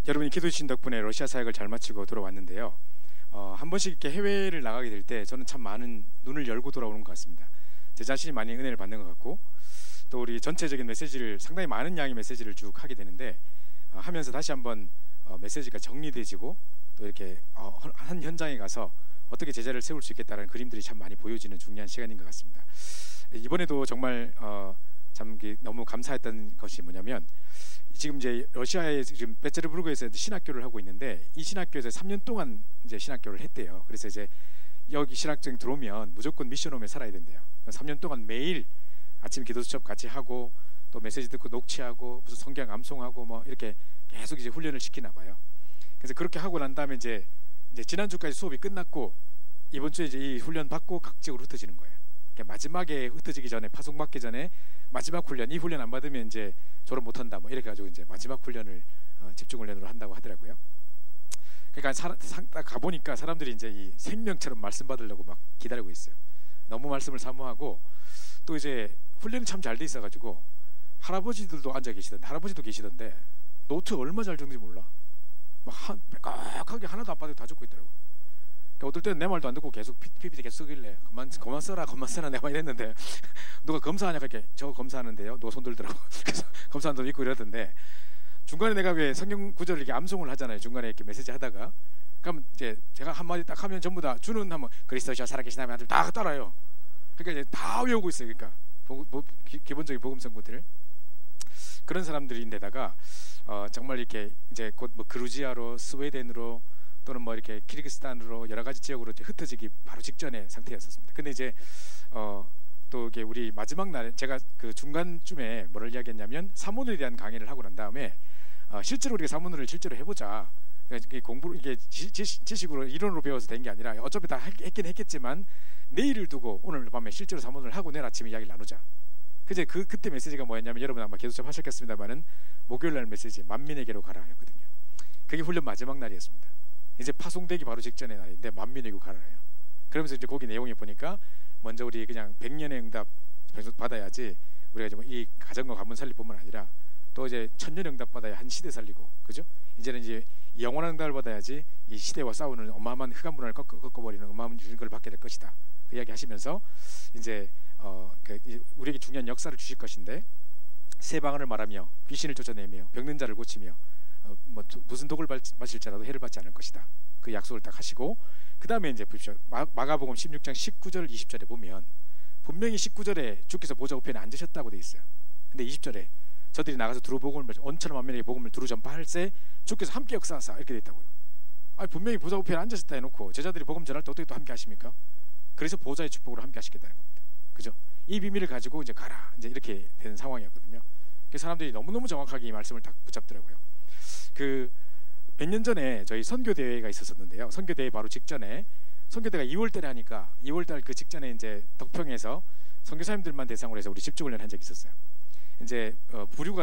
여러분이 기도해 주신 덕분에 러시아 사역을 잘 마치고 돌아왔는데요. 한 번씩 이렇게 해외를 나가게 될 때 저는 참 많은 눈을 열고 돌아오는 것 같습니다. 제 자신이 많이 은혜를 받는 것 같고, 또 우리 전체적인 메시지를 상당히 많은 양의 메시지를 쭉 하게 되는데, 하면서 다시 한번 메시지가 정리되지고, 또 이렇게 한 현장에 가서 어떻게 제자를 세울 수 있겠다는 그림들이 참 많이 보여지는 중요한 시간인 것 같습니다. 이번에도 정말 참 너무 감사했던 것이 뭐냐면, 지금 이제 러시아의 지금 베테르부르크에서 신학교를 하고 있는데, 이 신학교에서 3년 동안 이제 신학교를 했대요. 그래서 이제 여기 신학생 들어오면 무조건 미션홈에 살아야 된대요. 3년 동안 매일 아침 기도 수첩 같이 하고, 또 메시지 듣고 녹취하고, 무슨 성경 암송하고 뭐 이렇게 계속 이제 훈련을 시키나 봐요. 그래서 그렇게 하고 난 다음에 이제 지난주까지 수업이 끝났고, 이번 주에 이제 이 훈련 받고 각지역으로 흩어지는 거예요. 그러니까 마지막에 흩어지기 전에, 파송 받기 전에 마지막 훈련, 이 훈련 안 받으면 이제 졸업 못 한다 뭐 이렇게 가지고 이제 마지막 훈련을 집중 훈련으로 한다고 하더라고요. 그러니까 딱 가보니까 사람들이 이제 이 생명처럼 말씀 받으려고 막 기다리고 있어요. 너무 말씀을 사모하고, 또 이제 훈련이 참 잘 돼 있어가지고 할아버지들도 앉아 계시던데, 할아버지도 계시던데 노트 얼마 잘 적는지 몰라. 막 빽빽하게 하나도 안 빠지고 다 적고 있더라고요. 그러니까 어떨 때는 내 말도 안 듣고 계속 PPT 계속 쓰길래 그만 써라 내가 이랬는데, 누가 검사하냐고 이렇게 저거 검사하는데요, 너 손 들더라고. 그래서 검사한 돈 있고 이러던데, 중간에 내가 왜 성경 구절을 이렇게 암송을 하잖아요. 중간에 이렇게 메시지 하다가, 그럼 이제 제가 한마디 딱 하면 전부 다 주는 하면 그리스도시여 살아계시나면 다 따라요. 그러니까 이제 다 외우고 있어요. 그러니까 기본적인 복음성 구들을. 그런 사람들인데다가 정말 이렇게 이제 곧 뭐 그루지아로, 스웨덴으로, 또는 뭐 이렇게 키르기스탄으로 여러 가지 지역으로 이제 흩어지기 바로 직전의 상태였었습니다. 근데 이제 또 이게 우리 마지막 날, 제가 그 중간쯤에 뭐를 이야기했냐면, 사문에 대한 강의를 하고 난 다음에 실제로 우리가 사문을 실제로 해보자. 그러니까 공부를 이게 지식으로 이론으로 배워서 된 게 아니라, 어차피 다 했긴 했겠지만 내일을 두고 오늘 밤에 실제로 사문을 하고 내일 아침에 이야기를 나누자. 그때 메시지가 뭐였냐면, 여러분 아마 계속 하셨겠습니다만은 목요일 날 메시지 만민에게로 가라였거든요. 그게 훈련 마지막 날이었습니다. 이제 파송되기 바로 직전의 날인데 만민에게로 가라예요. 그러면서 이제 거기 내용에 보니까, 먼저 우리 그냥 100년의 응답 받아야지 우리가 이 가정과 가문 살릴 뿐만 아니라, 또 이제 1000년 응답 받아야 한 시대 살리고, 그죠? 이제는 이제 영원한 응답을 받아야지 이 시대와 싸우는 어마어마한 흑암 문화를 꺾어버리는 어마어마한 걸 받게 될 것이다. 그 이야기 하시면서 이제 우리에게 중요한 역사를 주실 것인데, 새 방언을 말하며 귀신을 쫓아내며 병든 자를 고치며 무슨 독을 마실지라도 해를 받지 않을 것이다. 그 약속을 딱 하시고, 그 다음에 이제 보십시오. 마가복음 16장 19절 20절에 보면 분명히 19절에 주께서 보좌 우편에 앉으셨다고 돼 있어요. 근데 20절에 저들이 나가서 두루 복음을 온천한 만민에게 복음을 두루 전파할세 주께서 함께 역사하사 이렇게 돼 있다고요. 아니 분명히 보좌 우편에 앉으셨다 해놓고 제자들이 복음 전할 때 어떻게 또 함께 하십니까? 그래서 보좌의 축복으로 함께 하시겠다는 겁니다. 그죠? 이 비밀을 가지고 이제 가라, 이제 이렇게 되는 상황이었거든요. 그 사람들이 너무너무 정확하게 이 말씀을 딱 붙잡더라고요. 몇 년 전에 저희 선교 대회가 있었었는데요. 선교 대회 바로 직전에, 선교대가 2월달에 하니까 2월달 그 직전에 이제 덕평에서 선교사님들만 대상으로 해서 우리 집중훈련 한 적이 있었어요. 이제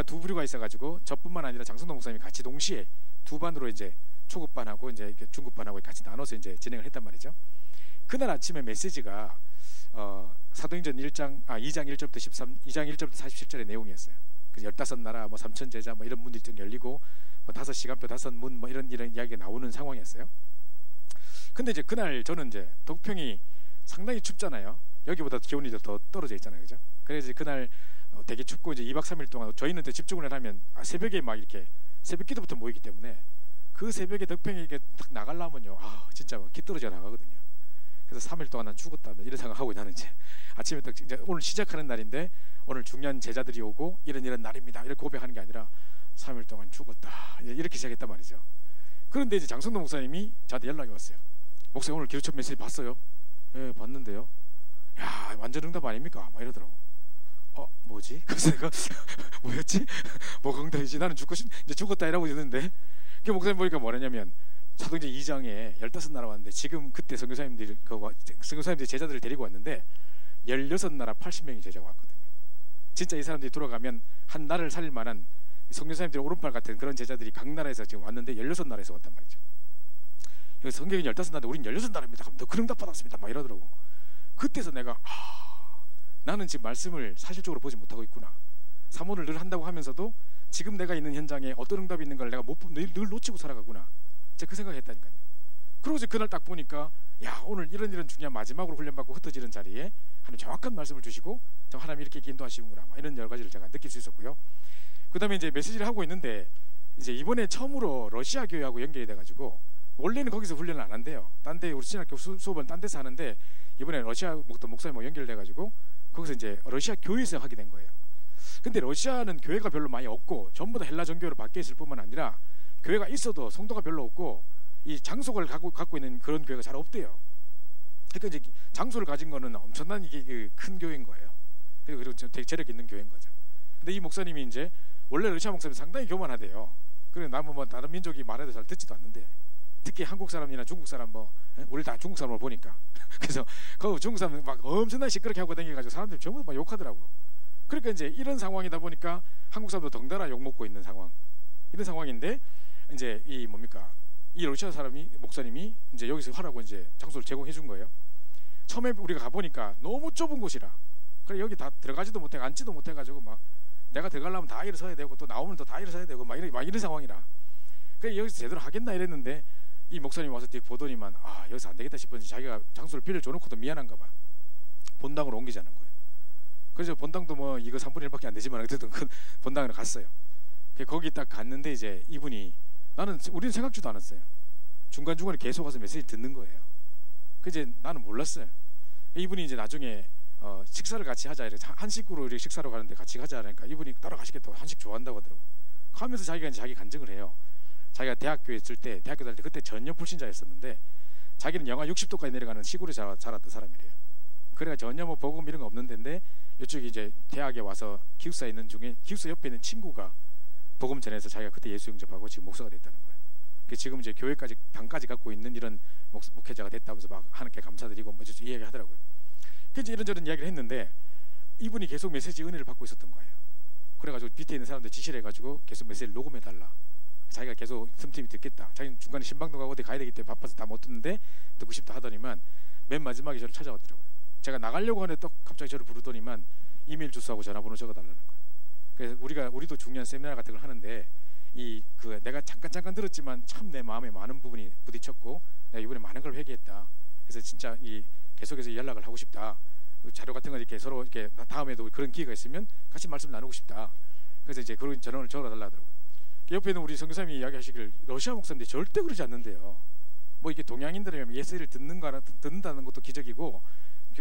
두 부류가 있어가지고 저뿐만 아니라 장성동 목사님이 같이 동시에 두 반으로 이제 초급반하고 이제 중급반하고 같이 나눠서 이제 진행을 했단 말이죠. 그날 아침에 메시지가 사도행전 2장 1절부터 2장 1절부터 47절의 내용이었어요. 그래서 15나라 뭐 3천 제자 뭐 이런 문들이 좀 열리고, 뭐 5시간표 5문 뭐 이런 이야기가 나오는 상황이었어요. 근데 이제 그날 저는 이제 덕평이 상당히 춥잖아요. 여기보다 기온이 더 떨어져 있잖아요, 그죠? 그래서 그날 되게 춥고, 이제 2박 3일 동안 저희는 집중을 하면 새벽에 막 이렇게 새벽기도부터 모이기 때문에, 그 새벽에 덕평이 이렇게 딱 나가려면요, 진짜 막 기 떨어져 나가거든요. 그래서 3일 동안 난 죽었다 이런 생각하고, 나는 이제 아침에 딱 이제 오늘 시작하는 날인데, 오늘 중요한 제자들이 오고 이런 날입니다 이렇게 고백하는 게 아니라 3일 동안 죽었다 이렇게 시작했단 말이죠. 그런데 이제 장성동 목사님이 저한테 연락이 왔어요. 목사님 오늘 기도첩 메시지 봤어요? 예, 봤는데요. 야, 완전 응답 아닙니까? 막 이러더라고. 뭐지? 그래서 내가 뭐였지? 뭐가 응답이지? 나는 이제 죽었다 이라고 했는데, 그 목사님 보니까 뭐라냐면, 사도행전 2장에 15나라 왔는데, 지금 그때 선교사님들이 제자들을 데리고 왔는데 16나라 80명이 제자가 왔거든요. 진짜 이 사람들이 돌아가면 한 나라를 살릴 만한 선교사님들의 오른팔 같은 그런 제자들이 각 나라에서 지금 왔는데 16나라에서 왔단 말이죠. 여기 성경이 15나라인데 우린 16나라입니다. 그럼 더 큰 응답 받았습니다. 막 이러더라고. 그때서 내가 나는 지금 말씀을 사실적으로 보지 못하고 있구나. 사모를 늘 한다고 하면서도 지금 내가 있는 현장에 어떤 응답이 있는 걸 내가 늘 놓치고 살아가구나. 제가 그 생각했다니까요. 그러고 이제 그날 딱 보니까 야, 오늘 이런 중요한 마지막으로 훈련받고 흩어지는 자리에 하나님 정확한 말씀을 주시고 하나님 이렇게 인도하시는구나, 이런 여러 가지를 제가 느낄 수 있었고요. 그 다음에 이제 메시지를 하고 있는데 이제 이번에 처음으로 러시아 교회하고 연결이 돼가지고, 원래는 거기서 훈련을 안 한대요. 딴 데 우리 신학교 수업은 딴 데서 하는데 이번에 러시아 목사님하고 연결돼가지고 거기서 이제 러시아 교회에서 하게 된 거예요. 근데 러시아는 교회가 별로 많이 없고 전부 다 헬라 종교로 바뀌어 있을 뿐만 아니라 교회가 있어도 성도가 별로 없고 이 장소를 갖고 있는 그런 교회가 잘 없대요. 그러니까 이제 장소를 가진 거는 엄청난 이게 큰 교회인 거예요. 그리고 되게 재력 있는 교회인 거죠. 근데 이 목사님이 이제 원래 러시아 목사님 상당히 교만하대요. 그래 나무 뭐 다른 민족이 말해도 잘 듣지도 않는데, 특히 한국 사람이나 중국 사람 우리 다 중국 사람을 보니까 그래서 그 중국 사람 막 엄청나게 시끄럽게 하고 다니가지고 사람들이 전부 막 욕하더라고. 그러니까 이제 이런 상황이다 보니까 한국 사람도 덩달아 욕 먹고 있는 상황, 이런 상황인데 이제 이 러시아 목사님이 이제 여기서 하라고 이제 장소를 제공해 준 거예요. 처음에 우리가 가보니까 너무 좁은 곳이라, 그래 여기 다 들어가지도 못해 앉지도 못해가지고 막 내가 들어가려면 다 일어서야 되고 또 나오면 또 다 일어서야 되고 막 이런 상황이라, 그래 여기서 제대로 하겠나 이랬는데 이 목사님이 와서 뒤에 보더니만 여기서 안 되겠다 싶은지 자기가 장소를 빌려줘놓고도 미안한가 봐 본당으로 옮기자는 거예요. 그래서 본당도 뭐 이거 3분의 1밖에 안 되지만 어쨌든 그 본당으로 갔어요. 거기 딱 갔는데 이제 이분이, 우리는 생각지도 않았어요. 중간중간에 계속 와서 메시지 듣는 거예요. 이제 나는 몰랐어요. 이분이 이제 나중에 식사를 같이 하자, 이렇게 한식으로 이렇게 식사로 가는데 같이 가자 하니까 이분이 따라가시겠다고, 한식 좋아한다고 하더라고. 가면서 자기가 이제 자기 간증을 해요. 자기가 대학교에 있을 때, 대학교 다닐 때 그때 전혀 불신자였었는데 자기는 영하 60도까지 내려가는 시골에 자랐던 사람이래요. 그래가 전혀 뭐 복음 이런 거 없는 데인데 이쪽에 이제 대학에 와서 기숙사에 있는 중에 기숙사 옆에 있는 친구가 복음 전해서 자기가 그때 예수 영접하고 지금 목사가 됐다는 거예요. 지금 이제 교회까지 당까지 갖고 있는 이런 목회자가 됐다면서 막 하나님께 감사드리고 뭐 이 얘기 하더라고요. 그래서 이런저런 이야기를 했는데 이분이 계속 메시지 은혜를 받고 있었던 거예요. 그래가지고 밑에 있는 사람들 지시를 해가지고 계속 메시지를 녹음해달라. 자기가 계속 틈틈이 듣겠다. 자기는 중간에 신방도 가고 어디 가야 되기 때문에 바빠서 다 못 듣는데 듣고 싶다 하더니만 맨 마지막에 저를 찾아왔더라고요. 제가 나가려고 하는데 또 갑자기 저를 부르더니만 이메일 주소하고 전화번호 적어달라는 거예요. 그래서 우리도 중요한 세미나 같은 걸 하는데 내가 잠깐 들었지만 참 내 마음에 많은 부분이 부딪혔고 내가 이번에 많은 걸 회개했다. 그래서 진짜 계속해서 연락을 하고 싶다. 자료 같은 거 이렇게 서로 이렇게 다음에도 그런 기회가 있으면 같이 말씀 나누고 싶다. 그래서 이제 그런 전화를 적어달라 하더라고요. 옆에 있는 우리 선교사님이 이야기하시길 러시아 목사님들이 절대 그러지 않는데요. 뭐 이게 동양인들이면 예수를 듣는다는 것도 기적이고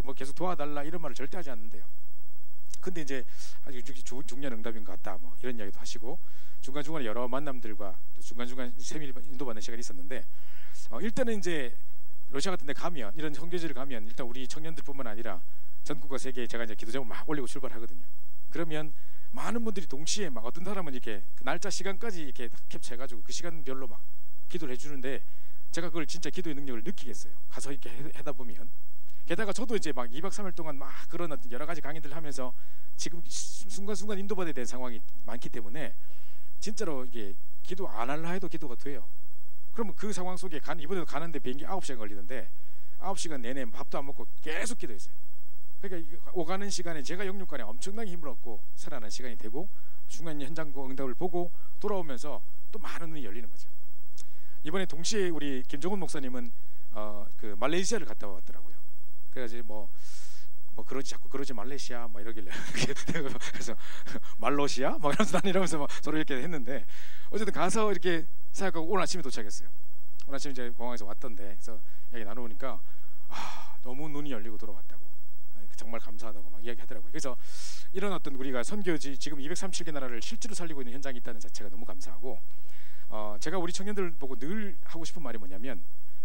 뭐 계속 도와달라 이런 말을 절대 하지 않는데요. 근데 이제 아주 중요한 응답인 것 같다, 뭐 이런 이야기도 하시고 중간중간에 여러 만남들과 또 중간중간 세밀 인도받는 시간이 있었는데 일단은 이제 러시아 같은 데 가면, 이런 선교지를 가면 일단 우리 청년들뿐만 아니라 전국과 세계에 제가 이제 기도 제목을 막 올리고 출발하거든요. 그러면 많은 분들이 동시에 막 어떤 사람은 이렇게 그 날짜 시간까지 이렇게 캡처해가지고 그 시간별로 막 기도를 해주는데 제가 그걸 진짜 기도의 능력을 느끼겠어요. 가서 이렇게 하다 보면. 게다가 저도 이제 막 2박 3일 동안 막 그런 어떤 여러 가지 강의들을 하면서 지금 순간순간 인도받아야 되는 상황이 많기 때문에 진짜로 이게 기도 안 하려 해도 기도가 돼요. 그러면 그 상황 속에 이번에도 가는데 비행기 9시간 걸리는데 9시간 내내 밥도 안 먹고 계속 기도했어요. 그러니까 오가는 시간에 제가 영육간에 엄청나게 힘을 얻고 살아나는 시간이 되고 중간 현장 응답을 보고 돌아오면서 또 많은 눈이 열리는 거죠. 이번에 동시에 우리 김종훈 목사님은 그 말레이시아를 갔다 왔더라고요. 그래가지고 뭐 자꾸 그러지 말레이시아 막 이러길래 그래서 말로시아 막 이러면서 막 서로 이렇게 했는데 어쨌든 가서 이렇게 생각하고 오늘 아침에 도착했어요. 오늘 아침에 이제 공항에서 왔던데 그래서 이야기 나누니까 너무 눈이 열리고 돌아왔다고, 정말 감사하다고 막 이야기하더라고요. 그래서 이런 어떤 우리가 선교지 지금 237개 나라를 실제로 살리고 있는 현장이 있다는 자체가 너무 감사하고 제가 우리 청년들 보고 늘 하고 싶은 말이 뭐냐면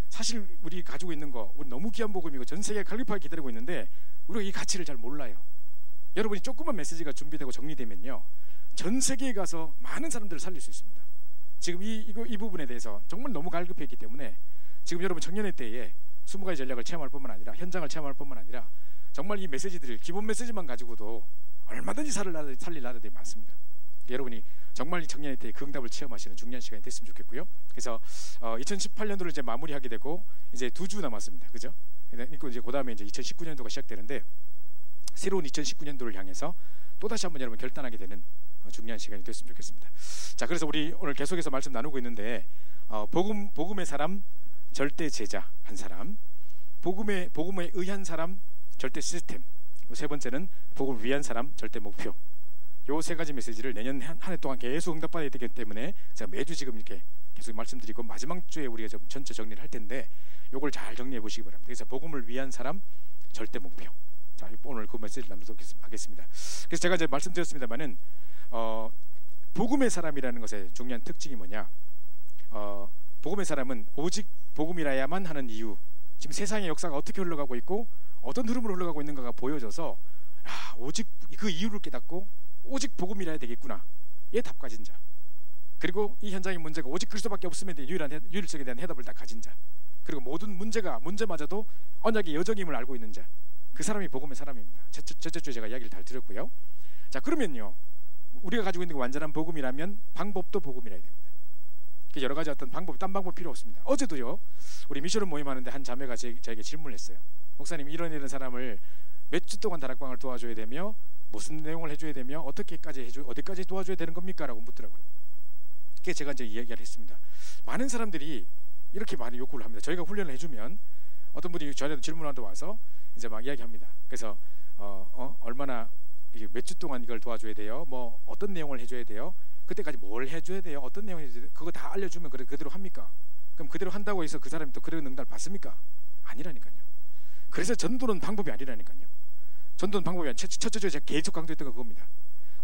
사실 우리 가지고 있는 거 우리 너무 귀한 복음이고 전 세계가 갈급하게 기다리고 있는데 우리가 이 가치를 잘 몰라요. 여러분이 조그만 메시지가 준비되고 정리되면요 전 세계에 가서 많은 사람들을 살릴 수 있습니다. 지금 이 부분에 대해서 정말 너무 갈급했기 때문에 지금 여러분 청년의 때에 20가지 전략을 체험할 뿐만 아니라 현장을 체험할 뿐만 아니라 정말 이 메시지들을 기본 메시지만 가지고도 얼마든지 살릴 나라들이 많습니다. 여러분이 정말 이 청년의 때에 그 응답을 체험하시는 중요한 시간이 됐으면 좋겠고요. 그래서 2018년도를 이제 마무리하게 되고 이제 2주 남았습니다. 그죠? 그리고 이제 그다음에 이제 2019년도가 시작되는데 새로운 2019년도를 향해서 또 다시 한번 여러분 결단하게 되는 중요한 시간이 됐으면 좋겠습니다. 자, 그래서 우리 오늘 계속해서 말씀 나누고 있는데 복음의 사람, 절대 제자 한 사람, 복음에 의한 사람, 절대 시스템, 세 번째는 복음을 위한 사람, 절대 목표. 요 세 가지 메시지를 내년 한 해 동안 계속 응답받아야 되기 때문에 제가 매주 지금 이렇게 계속 말씀드리고 마지막 주에 우리가 좀 전체 정리를 할 텐데 요걸 잘 정리해 보시기 바랍니다. 그래서 복음을 위한 사람, 절대 목표. 자, 오늘 그 메시지를 나누도록 하겠습니다. 그래서 제가 이제 말씀드렸습니다만은 복음의 사람이라는 것의 중요한 특징이 뭐냐? 복음의 사람은 오직 복음이라야만 하는 이유. 지금 세상의 역사가 어떻게 흘러가고 있고 어떤 흐름으로 흘러가고 있는가가 보여져서 오직 그 이유를 깨닫고 오직 복음이라야 되겠구나. 예, 답 가진 자. 그리고 이 현장의 문제가 오직 그리스도밖에 없음에 대한 유일성에 대한 해답을 다 가진 자. 그리고 모든 문제마저도 언약의 여정임을 알고 있는 자. 그 사람이 복음의 사람입니다. 첫째 주에 제가 이야기를 잘 드렸고요. 자, 그러면요, 우리가 가지고 있는 게 완전한 복음이라면 방법도 복음이라야 됩니다. 여러 가지 어떤 딴 방법 필요 없습니다. 어제도요, 우리 미션을 모임하는데 한 자매가 저에게 질문을 했어요. 목사님, 이런 사람을 몇 주 동안 다락방을 도와줘야 되며 무슨 내용을 해줘야 되며 어디까지 도와줘야 되는 겁니까? 라고 묻더라고요. 그게 제가 이제 이야기를 했습니다. 많은 사람들이 이렇게 많이 요구를 합니다. 저희가 훈련을 해주면 어떤 분이 저한테 질문하러 와서 이제 막 이야기합니다. 그래서 얼마나 몇 주 동안 이걸 도와줘야 돼요? 뭐 어떤 내용을 해줘야 돼요? 그때까지 뭘 해줘야 돼요? 어떤 내용을 해줘야 돼요? 그거 다 알려주면 그대로 합니까? 그럼 그대로 한다고 해서 그 사람이 또 그런 응답을 받습니까? 아니라니까요. 그래서 전도는 방법이 아니라니까요. 전도는 방법이 아니라 첫째 주에 제가 계속 강조했던 건 그겁니다.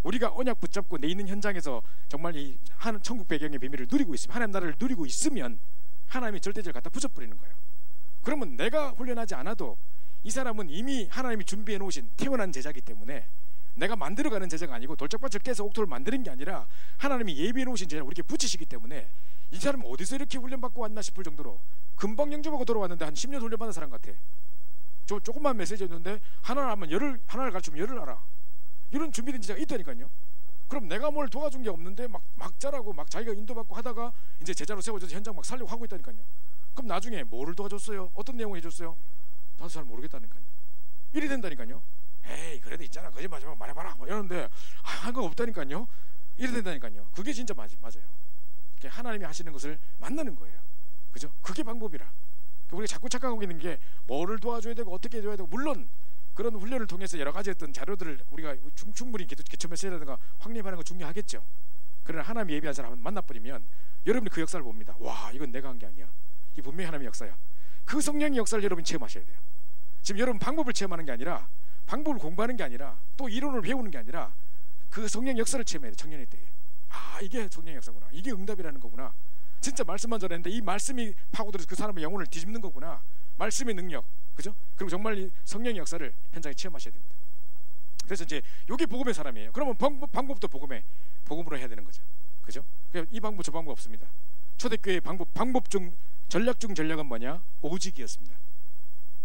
우리가 언약 붙잡고 내 있는 현장에서 정말 이 천국 배경의 비밀을 누리고 있으면, 하나님 나라를 누리고 있으면 하나님이 절대적으로 갖다 붙여버리는 거예요. 그러면 내가 훈련하지 않아도 이 사람은 이미 하나님이 준비해 놓으신 태어난 제자이기 때문에 내가 만들어가는 제자가 아니고 돌짝밭을 깨서 옥토를 만드는 게 아니라 하나님이 예비해 놓으신 제자를 우리에게 붙이시기 때문에 이 사람은 어디서 이렇게 훈련받고 왔나 싶을 정도로 금방 영접하고 돌아왔는데 한 10년 훈련받은 사람 같아. 조금만 메시지였는데 하나를 가르치면 열을 알아. 이런 준비된 제자가 있다니까요. 그럼 내가 뭘 도와준 게 없는데 막 잘하고 막 자기가 인도받고 하다가 이제 제자로 세워져서 현장 막 살려고 하고 있다니까요. 그럼 나중에 뭐를 도와줬어요? 어떤 내용을 해줬어요? 나도 잘 모르겠다니까요. 이래 된다니까요. 에이, 그래도 있잖아, 거짓말 좀 말해봐라 뭐 이러는데 한 거 없다니까요. 이래 된다니까요. 그게 진짜 맞아요. 하나님이 하시는 것을 만나는 거예요. 그죠? 그게 방법이라. 우리가 자꾸 착각하고 있는 게 뭐를 도와줘야 되고 어떻게 해줘야 되고, 물론 그런 훈련을 통해서 여러 가지 어떤 자료들을 우리가 충분히 기초 메시지라든가 확립하는 건 중요하겠죠. 그러나 하나님이 예비한 사람을 만나버리면 여러분이 그 역사를 봅니다. 와, 이건 내가 한 게 아니야. 이 분명히 하나님의 역사야. 그 성령의 역사를 여러분이 체험하셔야 돼요. 지금 여러분 방법을 체험하는 게 아니라, 방법을 공부하는 게 아니라, 또 이론을 배우는 게 아니라 그 성령의 역사를 체험해야 돼. 청년의 때에. 이게 성령의 역사구나. 이게 응답이라는 거구나. 진짜 말씀만 전했는데 이 말씀이 파고들어서 그 사람의 영혼을 뒤집는 거구나. 말씀의 능력, 그죠? 그리고 정말 이 성령의 역사를 현장에 체험하셔야 됩니다. 그래서 이제 이게 복음의 사람이에요. 그러면 방법도 복음으로 해야 되는 거죠, 그죠? 이 방법 저 방법 없습니다. 초대교회의 방법 중 전략 중 전략은 뭐냐? 오직이었습니다.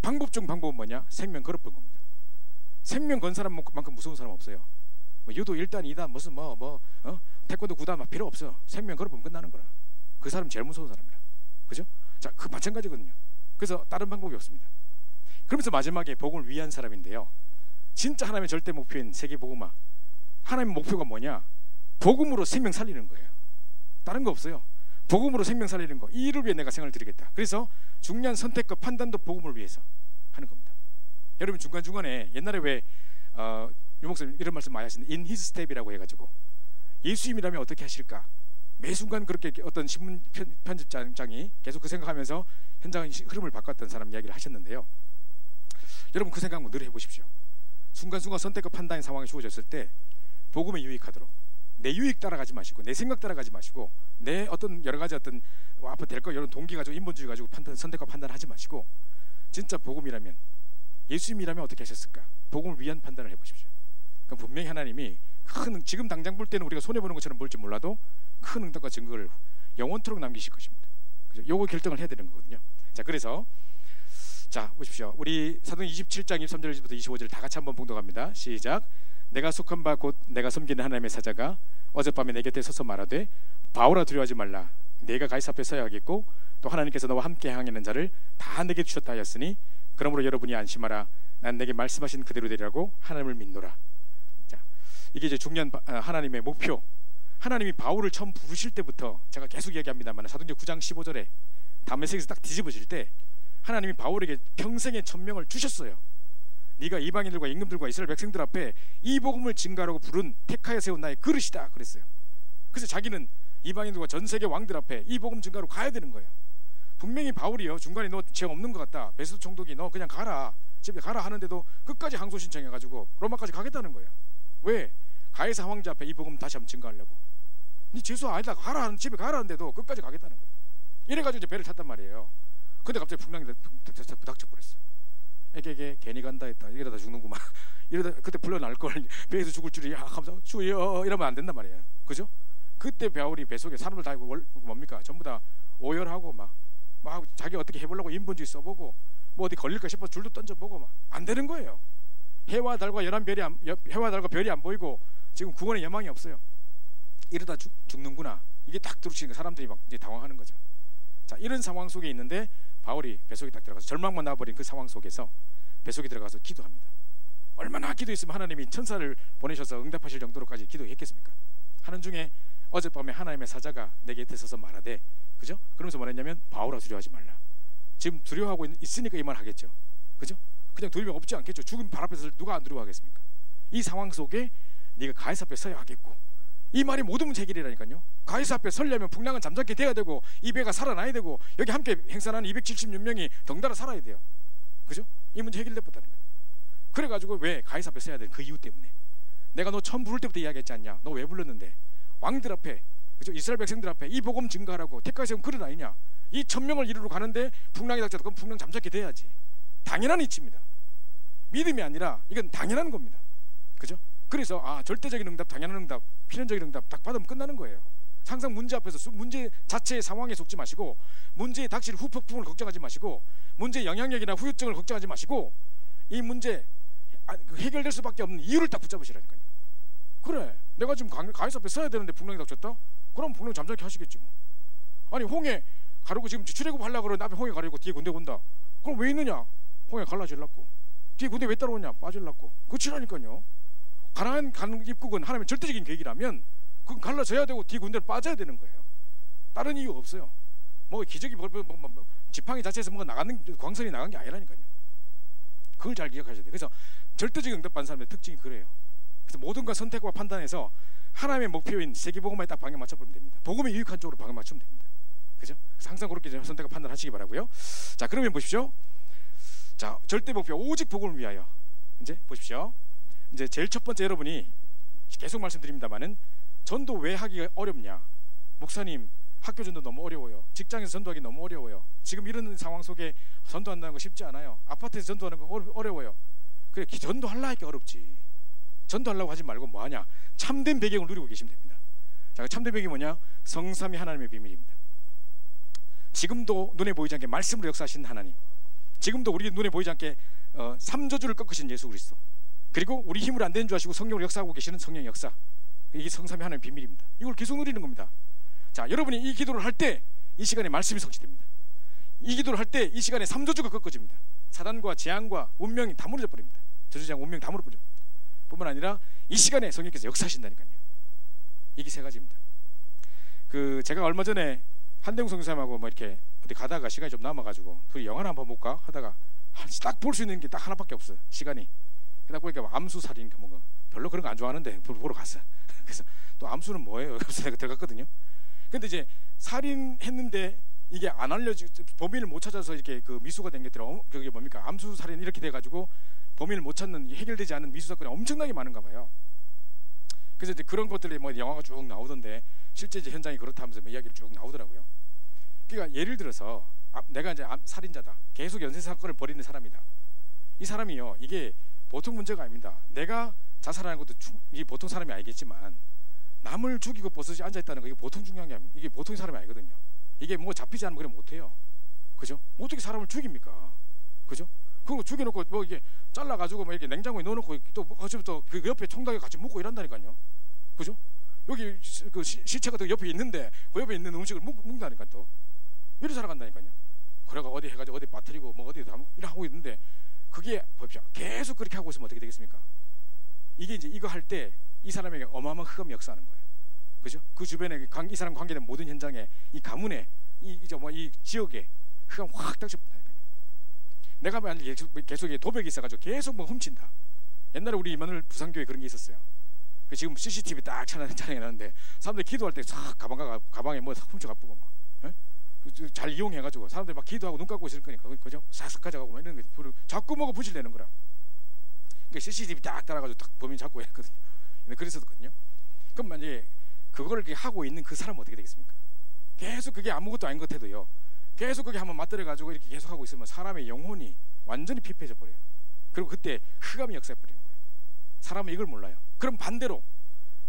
방법 중 방법은 뭐냐? 생명 걸어본 겁니다. 생명 건 사람만큼 무서운 사람 없어요. 뭐 유도 1단 2단 무슨 태권도 9단 막 필요 없어. 생명 걸어보면 끝나는 거라. 그 사람 제일 무서운 사람이라. 그죠? 자, 그 마찬가지거든요. 그래서 다른 방법이 없습니다. 그러면서 마지막에 복음을 위한 사람인데요, 진짜 하나님의 절대 목표인 세계 복음화, 하나님의 목표가 뭐냐? 복음으로 생명 살리는 거예요. 다른 거 없어요. 복음으로 생명 살리는 거. 이 일을 위해 내가 생을 드리겠다. 그래서 중요한 선택과 판단도 복음을 위해서 하는 겁니다. 여러분 중간중간에 옛날에 왜 유 목사님 이런 말씀 많이 하시는데 in his step이라고 해가지고 예수님이라면 어떻게 하실까? 매 순간 그렇게 어떤 신문 편집장이 계속 그 생각하면서 현장의 흐름을 바꿨던 사람 이야기를 하셨는데요. 여러분 그 생각 늘 해보십시오. 순간순간 선택과 판단의 상황이 주어졌을 때 복음에 유익하도록 내 유익 따라가지 마시고, 내 생각 따라가지 마시고, 내 어떤 여러 가지 어떤 앞으로 될 거 이런 동기 가지고 인본주의 가지고 선택과 판단하지 마시고, 진짜 복음이라면, 예수님이라면 어떻게 하셨을까? 복음을 위한 판단을 해보십시오. 그럼 분명히 하나님이 지금 당장 볼 때는 우리가 손해 보는 것처럼 볼지 몰라도 큰 응답과 증거를 영원토록 남기실 것입니다. 그죠? 요거 결정을 해야 되는 거거든요. 자, 그래서 자 보십시오. 우리 사도행 27장 23절부터 25절 다 같이 한번 봉독합니다. 시작. 내가 속한 바 곧 내가 섬기는 하나님의 사자가 어젯밤에 내 곁에 서서 말하되 바오라 두려워하지 말라. 내가 가이사 앞에 서야 하겠고 또 하나님께서 너와 함께 행하는 자를 다 내게 주셨다 하였으니 그러므로 여러분이 안심하라. 난 내게 말씀하신 그대로 되리라고 하나님을 믿노라. 자, 이게 이제 중요한 하나님의 목표. 하나님이 바울을 처음 부르실 때부터 제가 계속 이야기합니다만 사도행전 9장 15절에 다메섹에서 딱 뒤집어질 때 하나님이 바울에게 평생의 천명을 주셨어요. 네가 이방인들과 임금들과 이스라엘 백성들 앞에 이 복음을 증거하라고 부른 택하여 세운 나의 그릇이다 그랬어요. 그래서 자기는 이방인들과 전 세계 왕들 앞에 이 복음 증거하러 가야 되는 거예요. 분명히 바울이요, 중간에 너 죄 없는 것 같다, 베스도 총독이 너 그냥 가라, 집에 가라 하는데도 끝까지 항소 신청해가지고 로마까지 가겠다는 거예요. 왜? 가이사 황제 앞에 이 복음 다시 한번 증거하려고. 네 죄수 아니다, 가라 하는, 집에 가라 하는데도 끝까지 가겠다는 거예요. 이래가지고 이제 배를 탔단 말이에요. 근데 갑자기 풍랑이 부닥쳐버렸어. 에게게 괜히 간다 했다, 이러다 죽는구만. 이러다 그때 불러날 걸, 배에서 죽을 줄이야 하면서 주여 이러면 안 된단 말이에요. 그죠? 그때 바울이 배 속에 사람들 다 뭡니까? 전부 다 오열하고 막 자기 어떻게 해보려고 인본주의 써보고 뭐 어디 걸릴까 싶어서 줄도 던져보고 막 안 되는 거예요. 해와 달과 해와 달과 별이 안 보이고 지금 구원의 여망이 없어요. 이러다 죽는구나. 이게 딱 들으시니까 사람들이 막 이제 당황하는 거죠. 자, 이런 상황 속에 있는데 바울이 뱃속에 딱 들어가서 절망만 나버린 그 상황 속에서 뱃속에 들어가서 기도합니다. 얼마나 기도했으면 하나님이 천사를 보내셔서 응답하실 정도로까지 기도했겠습니까? 하는 중에 어젯밤에 하나님의 사자가 내 곁에 서서 말하되, 그죠? 그러면서 뭐랬냐면 바울아 두려워하지 말라. 지금 두려워하고 있으니까 이 말 하겠죠. 그죠? 그냥 두려움 없지 않겠죠. 죽은 발 앞에서 누가 안 두려워하겠습니까? 이 상황 속에 네가 가이사 앞에 서야 하겠고, 이 말이 모든 문제 해결이라니까요. 가이사 앞에 서려면 풍랑은 잠잠케 돼야 되고 이 배가 살아나야 되고 여기 함께 행선하는 276명이 덩달아 살아야 돼요. 그죠? 이 문제 해결됐다는 거예요. 그래가지고 왜 가이사 앞에 서야 되는 그 이유 때문에, 내가 너 처음 부를 때부터 이야기했지 않냐? 너 왜 불렀는데? 왕들 앞에, 그죠? 이스라엘 백성들 앞에 이 복음 증거하라고 택하여 세운 그릇 아니냐? 이 천명을 이루러 가는데 풍랑이 닥쳐도 그럼 풍랑 잠잠케 돼야지. 당연한 이치입니다. 믿음이 아니라 이건 당연한 겁니다. 그죠? 그래서 절대적인 응답, 당연한 응답, 필연적인 응답 딱 받으면 끝나는 거예요. 항상 문제 앞에서 문제 자체의 상황에 속지 마시고, 문제의 닥칠 후폭풍을 걱정하지 마시고, 문제의 영향력이나 후유증을 걱정하지 마시고, 이 문제 해결될 수밖에 없는 이유를 딱 붙잡으시라니까요. 그래, 내가 지금 가이사 앞에 서야 되는데 풍랑이 닥쳤다? 그럼 풍랑 잠잠케 하시겠지 뭐. 아니 홍해 가르고 지금 출애굽 하려고 그러는데 앞에 홍해 가르고 뒤에 군대 온다. 그럼 왜 있느냐? 홍해 갈라질라고. 뒤에 군대 왜 따라오냐? 빠질라고. 그치라니까요. 가나안 가는 입국은 하나님의 절대적인 계획이라면 그건 갈라져야 되고 뒤에 군대는 빠져야 되는 거예요. 다른 이유 없어요. 뭐 기적이 지팡이 자체에서 뭔가 나가는 광선이 나간 게 아니라니까요. 그걸 잘 기억하셔야 돼요. 그래서 절대적인 응답받는 사람의 특징이 그래요. 그래서 모든 것 선택과 판단에서 하나님의 목표인 세계복음에 딱 방향 맞춰보면 됩니다. 복음에 유익한 쪽으로 방향 맞추면 됩니다. 그죠? 그래서 항상 그렇게 선택과 판단하시기 바라고요. 자, 그러면 보십시오. 자, 절대 목표 오직 복음을 위하여. 이제 보십시오. 이제 제일 첫 번째, 여러분이 계속 말씀드립니다만은 전도 왜 하기가 어렵냐? 목사님, 학교 전도 너무 어려워요. 직장에서 전도하기 너무 어려워요. 지금 이런 상황 속에 전도한다는 거 쉽지 않아요. 아파트에서 전도하는 거 어려워요. 그래, 전도하려고 하니까 어렵지. 전도하려고 하지 말고 뭐하냐? 참된 배경을 누리고 계시면 됩니다. 자, 그 참된 배경이 뭐냐? 성삼위 하나님의 비밀입니다. 지금도 눈에 보이지 않게 말씀으로 역사하신 하나님, 지금도 우리 눈에 보이지 않게 삼저주를 꺾으신 예수 그리스도, 그리고 우리 힘으로 안 되는 줄 아시고 성령으로 역사하고 계시는 성령 역사, 이게 성삼위 하나님의 비밀입니다. 이걸 계속 누리는 겁니다. 자, 여러분이 이 기도를 할 때 이 시간에 말씀이 성취됩니다. 이 기도를 할 때 이 시간에 삼저주가 꺾어집니다. 사단과 재앙과 운명이 다 무너져 버립니다. 저주재앙, 운명 다 무너져 버립니다. 뿐만 아니라 이 시간에 성령께서 역사하신다니까요. 이게 세 가지입니다. 제가 얼마 전에 한대웅 선교사님하고 뭐 이렇게 어디 가다가 시간이 좀 남아가지고 둘이 영화를 한번 볼까 하다가 딱 볼 수 있는 게 딱 하나밖에 없어요. 시간이. 그러다 보니까 암수살인 뭔가 별로 그런 거 안 좋아하는데 보러 갔어요. 그래서 또 암수는 뭐예요? 그래서 내가 들어갔거든요. 근데 이제 살인했는데 이게 안 범인을 못 찾아서 이렇게 그 미수가 된 게 그게 뭡니까? 암수살인 이렇게 돼가지고 범인을 못 찾는, 해결되지 않은 미수 사건이 엄청나게 많은가 봐요. 그래서 이제 그런 것들이 뭐 영화가 쭉 나오던데 실제 이제 현장이 그렇다면서 뭐 이야기를 쭉 나오더라고요. 그러니까 예를 들어서 내가 이제 살인자다, 계속 연쇄 사건을 벌이는 사람이다. 이 사람이요, 이게 보통 문제가 아닙니다. 내가 자살하는 것도 이게 보통 사람이 알겠지만 남을 죽이고 버섯이 앉아있다는 거, 이게 보통 중요한 게 아닙니다. 이게 보통 사람이 알거든요. 이게 뭐 잡히지 않으면 그래 못해요. 그죠? 어떻게 사람을 죽입니까? 그죠? 그리고 죽여놓고 뭐 이게 잘라가지고 뭐 이렇게 냉장고에 넣어놓고 또 그 옆에 총닭에 같이 묻고 이란다니까요. 그죠? 여기 그 시체가 또 옆에 있는데 그 옆에 있는 음식을 먹는다니까 또 이리 살아간다니까요. 그래가 어디 해가지고 어디 빠뜨리고 뭐 어디 다 이래 하고 있는데 그게 계속 그렇게 하고 있으면 어떻게 되겠습니까? 이게 이제 이거 할 때 이 사람에게 어마어마한 흑암이 역사하는 거예요. 그죠? 그 주변에 이 사람 관계된 모든 현장에, 이 가문에, 이 지역에 흑암 확 닥쳐붙다니까요. 내가 만약에 계속 도벽이 있어가지고 계속 뭐 훔친다. 옛날에 우리 이마누엘 부산교회 그런 게 있었어요. 지금 CCTV 딱 촬영해놨는데 사람들이 기도할 때 싹 가방에 뭐 훔쳐가쁘고 막 잘 이용해가지고 사람들이 막 기도하고 눈 감고 있을 거니까 그죠? 싹싹 가져가고 막 이런 거 자꾸 뭐가 부실되는 거라. 그러니까 CCTV 딱 따라가지고 딱 범인 잡고 했거든요. 그랬었거든요. 그럼 만약에 그거를 이렇게 하고 있는 그 사람은 어떻게 되겠습니까? 계속 그게 아무것도 아닌 것 같아도요, 계속 그게 한번 맞들어가지고 이렇게 계속 하고 있으면 사람의 영혼이 완전히 피폐해져 버려요. 그리고 그때 흑암이 역사해 버리는 거예요. 사람은 이걸 몰라요. 그럼 반대로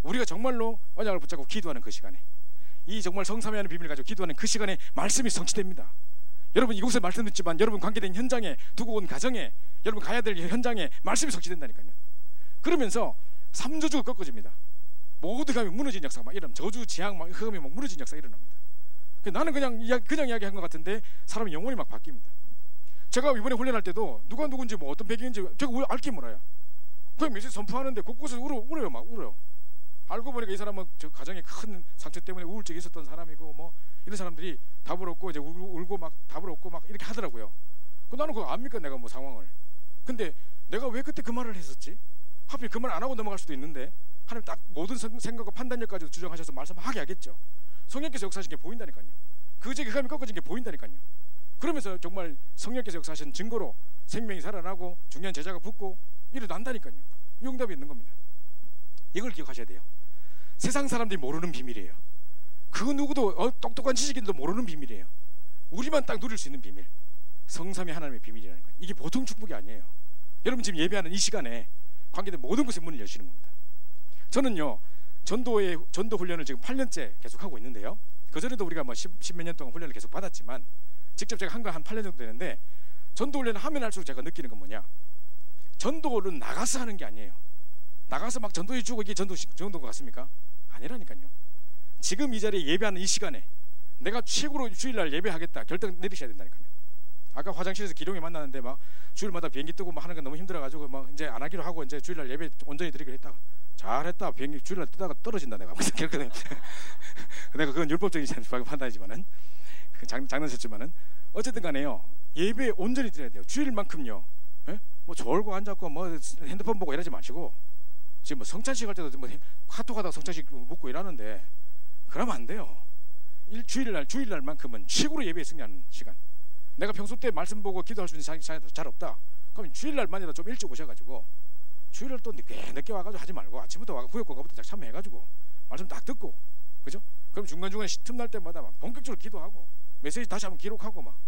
우리가 정말로 언약을 붙잡고 기도하는 그 시간에, 이 정말 성삼위 하는 비밀을 가지고 기도하는 그 시간에 말씀이 성취됩니다. 여러분 이곳에 말씀 듣지만 여러분 관계된 현장에, 두고 온 가정에, 여러분 가야 될 현장에 말씀이 성취된다니까요. 그러면서 삼저주가 꺾어집니다. 모든 흑암이 무너진 역사가 막 일어납니다. 저주, 재앙, 막 흑암이 막 무너진 역사가 일어납니다. 나는 그냥 이야기한 것 같은데 사람의 영혼이 막 바뀝니다. 제가 이번에 훈련할 때도 누가 누군지 뭐 어떤 배경인지 제가 알게 몰라요. 그냥 메시지 선포하는데 곳곳에 울어요. 막 울어요. 알고 보니까 이 사람은 저 가정에 큰 상처 때문에 우울증이 있었던 사람이고 뭐 이런 사람들이 답을 얻고 이제 울고 막 답을 얻고 막 이렇게 하더라고요. 나는 그거 압니까 내가 뭐 상황을. 근데 내가 왜 그때 그 말을 했었지? 하필 그 말 안 하고 넘어갈 수도 있는데 하나님 딱 모든 생각과 판단력까지도 주정하셔서 말씀하게 하겠죠. 성령께서 역사하신 게 보인다니까요. 그제 흑암이 꺾어진 게 보인다니까요. 그러면서 정말 성령께서 역사하신 증거로 생명이 살아나고 중요한 제자가 붙고 일어난다니까요. 이 응답이 있는 겁니다. 이걸 기억하셔야 돼요. 세상 사람들이 모르는 비밀이에요. 그 누구도 똑똑한 지식인도 모르는 비밀이에요. 우리만 딱 누릴 수 있는 비밀, 성삼위 하나님의 비밀이라는 거예요. 이게 보통 축복이 아니에요. 여러분 지금 예배하는 이 시간에 관계된 모든 것의 문을 여시는 겁니다. 저는요 전도 훈련을 지금 8년째 계속 하고 있는데요, 그전에도 우리가 뭐 10몇 년 동안 훈련을 계속 받았지만 직접 제가 한 거 한 8년 정도 되는데, 전도 훈련을 하면 할수록 제가 느끼는 건 뭐냐, 전도를 나가서 하는 게 아니에요. 나가서 막 전도해 주고 이게 전도인 것 같습니까? 아니라니까요. 지금 이 자리에 예배하는 이 시간에 내가 최고로 주일날 예배하겠다 결정 내리셔야 된다니까요. 아까 화장실에서 기룡이 만나는데 막 주일마다 비행기 뜨고 막 하는 건 너무 힘들어가지고 막 이제 안 하기로 하고 이제 주일날 예배 온전히 드리기로 했다가 잘했다, 비행기 주일날 뜨다가 떨어진다 내가 그랬거든요. 내가 그건 율법적인 판단이지만은 장난쳤지만은 어쨌든 간에요, 예배 온전히 드려야 돼요. 주일만큼요. 예? 뭐 졸고 앉았고 뭐 핸드폰 보고 이러지 마시고, 지금 뭐 성찬식 할 때도 뭐 카톡 하다가 성찬식 묻고 이러는데 그러면 안 돼요. 주일날만큼은 최고로 예배에 승리하는 시간. 내가 평소 때 말씀 보고 기도할 수 있는 시간이 잘 없다, 그럼 주일날만이라도 좀 일찍 오셔가지고 주일날 또 늦게 와가지고 하지 말고 아침부터 와가 구역고가부터 참여해가지고 말씀 딱 듣고, 그죠? 그럼 중간중간에 틈날 때마다 막 본격적으로 기도하고 메시지 다시 한번 기록하고 막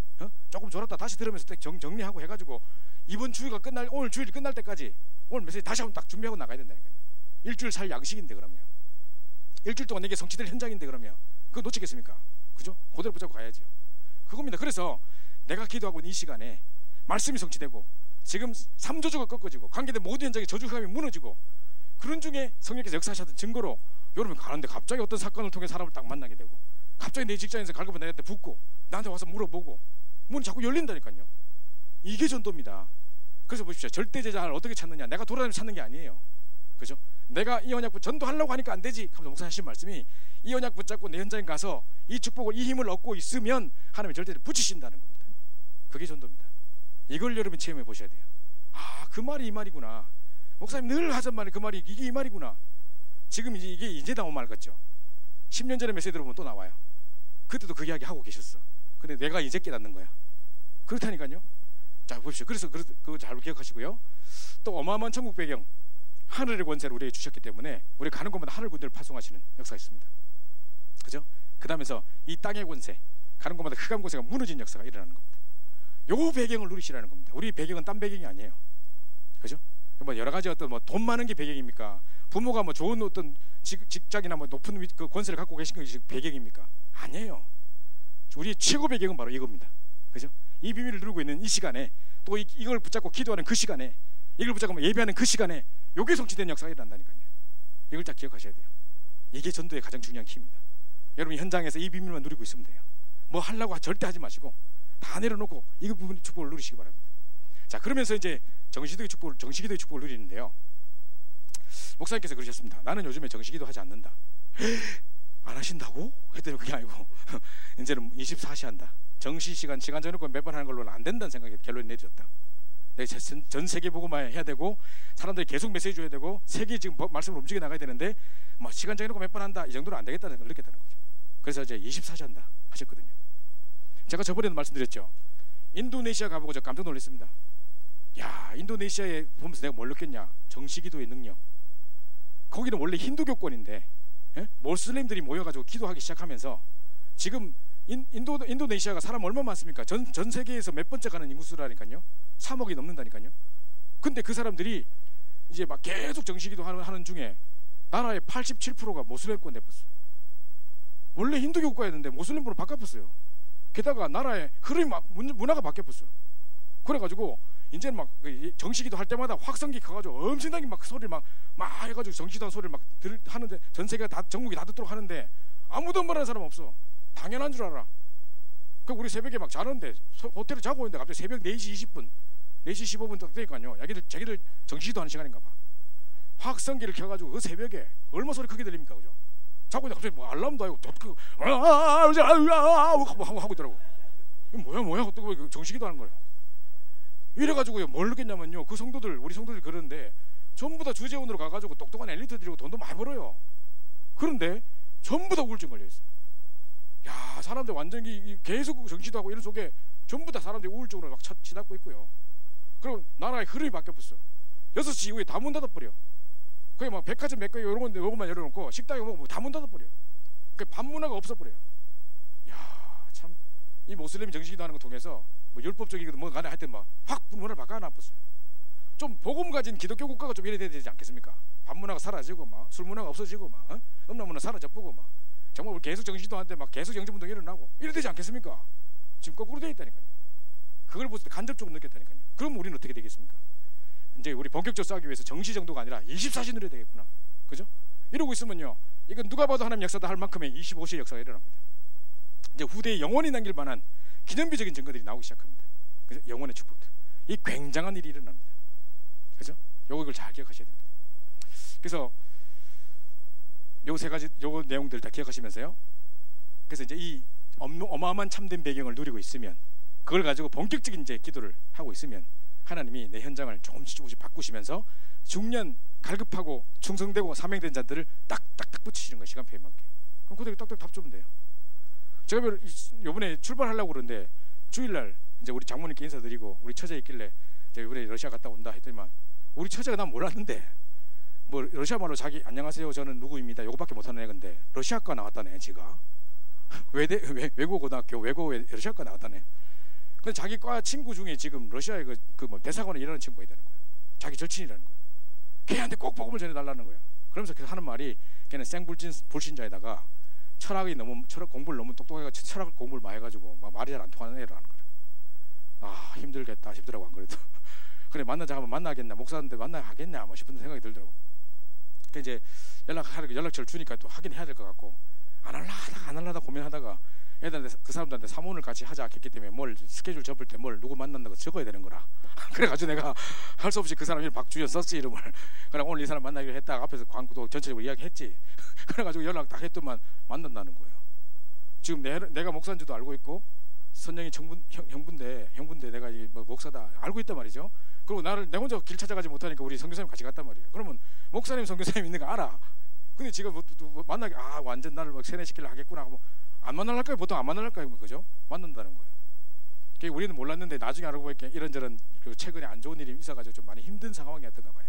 조금 졸았다 다시 들으면서 딱 정리하고 해가지고 이번 주가 오늘 주일 끝날 때까지 오늘 메시지 다시 한번 딱 준비하고 나가야 된다니까요. 일주일 살 양식인데 그러면 일주일 동안 내게 성취될 현장인데 그러면 그거 놓치겠습니까? 그죠? 그대로 붙잡고 가야죠. 그겁니다. 그래서 내가 기도하고 있는 이 시간에 말씀이 성취되고 지금 삼저주가 꺾어지고 관계된 모든 현장에 저주감이 무너지고 그런 중에 성령께서 역사하셨던 증거로 여러분 가는데 갑자기 어떤 사건을 통해 사람을 딱 만나게 되고 갑자기 내 직장에서 갈급한 나한테 붙고 나한테 와서 물어보고 문이 자꾸 열린다니까요. 이게 전도입니다. 그래서 보십시오. 절대 제자를 어떻게 찾느냐, 내가 돌아다니면서 찾는 게 아니에요. 그죠? 내가 이 언약 전도하려고 하니까 안 되지 하면서 목사 하신 말씀이 이 언약 붙잡고 내 현장에 가서 이 축복을, 이 힘을 얻고 있으면 하나님이 절대를 붙이신다는 겁니다. 그게 전도입니다. 이걸 여러분 체험해 보셔야 돼요. 아, 그 말이 이 말이구나. 목사님 늘 하던 말이 그 말이 이게 이 말이구나. 지금 이게 이제 나온 말 같죠? 10년 전에 메시지 들어보면 또 나와요. 그때도 그 이야기 하고 계셨어. 근데 내가 이제 깨닫는 거야. 그렇다니까요. 자, 보십시오. 그래서 그거 잘 기억하시고요. 또 어마어마한 천국 배경, 하늘의 권세를 우리에게 주셨기 때문에 우리 가는 곳마다 하늘 군대를 파송하시는 역사가 있습니다. 그죠? 그 다음에서 이 땅의 권세, 가는 곳마다 흑암 권세가 무너진 역사가 일어나는 겁니다. 요 배경을 누리시라는 겁니다. 우리 배경은 딴 배경이 아니에요. 그죠? 뭐 여러 가지 어떤 뭐 돈 많은 게 배경입니까? 부모가 뭐 좋은 어떤 직장이나 뭐 높은 그 권세를 갖고 계신 것이 배경입니까? 아니에요. 우리의 최고 배경은 바로 이겁니다. 그죠? 이 비밀을 누리고 있는 이 시간에 또 이걸 붙잡고 기도하는 그 시간에 이걸 붙잡고 예배하는 그 시간에 요게 성취된 역사가 일어난다니까요. 이걸 딱 기억하셔야 돼요. 이게 전도의 가장 중요한 키입니다. 여러분 현장에서 이 비밀만 누리고 있으면 돼요. 뭐 하려고 절대 하지 마시고 다 내려놓고 이 부분의 축복을 누리시기 바랍니다. 자, 그러면서 이제 정식기도의 축복을 누리는데요. 목사님께서 그러셨습니다. 나는 요즘에 정식기도 하지 않는다. 안 하신다고? 했더니 그게 아니고 이제는 24시 한다. 정시 시간 정해놓고 매번 하는 걸로는 안 된다는 생각에 결론이 내려졌다. 전 세계 보고만 해야 되고 사람들이 계속 메시지 줘야 되고 세계 지금 말씀을 움직여 나가야 되는데 뭐 시간 정해놓고 몇 번 한다 이 정도는 안 되겠다는 걸 느꼈다는 거죠. 그래서 이제 24시 한다 하셨거든요. 제가 저번에도 말씀드렸죠. 인도네시아 가보고 저 깜짝 놀랐습니다. 야, 인도네시아에 보면서 내가 뭘 느꼈냐? 정시기도의 능력. 거기는 원래 힌두교권인데 모슬림들이 모여가지고 기도하기 시작하면서 지금 인도네시아가 사람 얼마 많습니까? 전 세계에서 몇 번째 가는 인구수라니까요. 3억이 넘는다니까요. 근데 그 사람들이 이제 막 계속 정시기도 하는 중에 나라의 87%가 모슬림권 돼버렸어요. 원래 힌두교 국가였는데 모슬림으로 바꿔버렸어요. 게다가 나라의 흐름이 막 문화가 바뀌었어요. 그래가지고 이제는 막 정시기도 할 때마다 확성기 가가지고 엄청나게 막 소리를 막 해가지고 정시기도 하는 소리를 막 하는데 전 세계가 다 전국이 다 듣도록 하는데 아무도 말하는 사람 없어. 당연한 줄 알아. 그 우리 새벽에 막 자는데 호텔에 자고 있는데 갑자기 새벽 4시 20분 4시 15분 딱 되니까요. 자기들 정시기도 하는 시간인가 봐. 확성기를 켜가지고 그 새벽에 얼마 소리 크게 들립니까? 그죠? 자고 있는데 갑자기 뭐 알람도 아니고 하고 있더라고. 뭐야 또 정시기도 하는 거예요. 이래가지고요 뭘 느꼈냐면요, 그 성도들 우리 성도들이 그러는데 전부 다 주재원으로 가가지고 똑똑한 엘리트들이고 돈도 많이 벌어요. 그런데 전부 다 우울증 걸려있어요. 야, 사람들 완전히 계속 정시도 하고 이런 속에 전부 다 사람들이 우울증으로 막 치닫고 있고요. 그리고 나라의 흐름이 바뀌었어. 6시 이후에 다 문 닫아버려. 그게 막 백화점 몇 개 이런 건데 요것만 열어놓고 식당에 오면 다 문 닫아버려. 그 밤문화가 없어버려요. 야, 참 이 모슬림이 정시기도 하는 거 통해서 뭐 율법적이거든 뭐 간에 하여튼 막 확 문화를 바꿔놨었어요. 좀 복음 가진 기독교 국가가 좀 이래야 되지 않겠습니까? 밤문화가 사라지고 막 술문화가 없어지고 막 음란문화 사라져보고 막 정말 우리 계속 정시도 하는데 막 계속 영접운동 일어나고 이래야 되지 않겠습니까? 지금 거꾸로 되어 있다니까요. 그걸 볼 때 간접적으로 느꼈다니까요. 그럼 우리는 어떻게 되겠습니까? 이제 우리 본격적으로 싸우기 위해서 정시 정도가 아니라 24시 누려야 되겠구나. 그죠? 이러고 있으면요, 이건 누가 봐도 하나님 역사다 할 만큼의 25시의 역사가 일어납니다. 이제 후대에 영원히 남길 만한 기념비적인 증거들이 나오기 시작합니다. 그래서 영원의 축복들, 이 굉장한 일이 일어납니다. 그죠? 이걸 잘 기억하셔야 됩니다. 그래서 요 세 가지 요 내용들 다 기억하시면서요. 그래서 이제 이 어마어마한 참된 배경을 누리고 있으면, 그걸 가지고 본격적인 이제 기도를 하고 있으면 하나님이 내 현장을 조금씩 바꾸시면서 중년 갈급하고 충성되고 사명된 자들을 딱딱딱 붙이시는 거예요. 시간표에 맞게. 그럼 그대로 딱딱 답 주면 돼요. 제가 이번에 출발하려고 그러는데 주일날 이제 우리 장모님께 인사드리고 우리 처제 있길래 제가 이번에 러시아 갔다 온다 했더니만 우리 처제가 난 몰랐는데 뭐 러시아 말로 자기 안녕하세요 저는 누구입니다 요거밖에 못하는 애건데 러시아과 나왔다네. 지가 외고 고등학교 외고에 러시아과 나왔다네. 근데 자기 과 친구 중에 지금 러시아의 뭐 대사관에 일하는 친구가 있다는 거예요. 자기 절친이라는 거예요. 걔한테 꼭 복음을 전해달라는 거예요. 그러면서 계속 하는 말이, 걔는 생불신자에다가 철학 공부를 너무 똑똑해가 철학 공부를 많이 해가지고 막 말이 잘 안 통하는 애라는 거예요. 아, 힘들겠다 싶더라고. 안 그래도 그래 만나자 하면 만나겠냐, 목사인데 만나겠냐 뭐 싶은 생각이 들더라고. 그 이제 연락처를 주니까 또 하긴 해야 될 것 같고 안 할라다 고민하다가 애들한테 그 사람들한테 사모를 같이 하자 했기 때문에 뭘 스케줄 접을 때 뭘 누구 만난다고 적어야 되는 거라. 그래가지고 내가 할 수 없이 그 사람 이름 박주연 썼지, 이름을. 그래 오늘 이 사람 만나기로 했다가 앞에서 광고도 전체적으로 이야기했지. 그래가지고 연락 딱 했더만 만난다는 거예요. 지금 내가 목사인 줄도 알고 있고 선영이 형부인데 내가 뭐 목사다 알고 있단 말이죠. 그리고 내 혼자 길 찾아가지 못하니까 우리 선교사님 같이 갔단 말이에요. 그러면 목사님 선교사님 있는 거 알아. 근데 지금 뭐 만나기 완전 나를 막 세뇌시키려 하겠구나 하고 안 만날까요? 보통 안 만날까요? 그죠? 만난다는 거예요. 우리는 몰랐는데 나중에 알고 보니까 이런저런 최근에 안 좋은 일이 있어가지고 좀 많이 힘든 상황이었던가 봐요.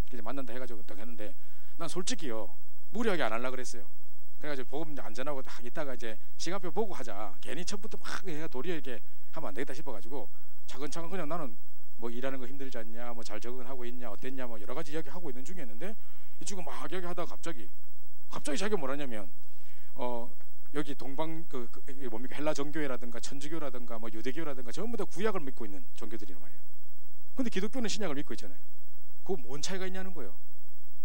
그래서 만난다 해가지고 딱 했는데 난 솔직히요 무리하게 안 하려고 그랬어요. 그래가지고 복음 안전하고 딱 이따가 이제 시간표 보고 하자. 괜히 첫부터 막 해가 도리어 이렇게 하면 안 되겠다 싶어가지고 차근차근 그냥 나는 뭐 일하는 거 힘들지 않냐, 뭐 잘 적응하고 있냐, 어땠냐, 뭐 여러 가지 이야기 하고 있는 중이었는데 이 친구 막 이야기하다가 갑자기 자기가 뭐라냐면 여기 동방 뭡니까 헬라 정교회라든가 천주교라든가 뭐 유대교라든가 전부 다 구약을 믿고 있는 종교들이란 말이에요. 근데 기독교는 신약을 믿고 있잖아요. 그거 뭔 차이가 있냐는 거예요.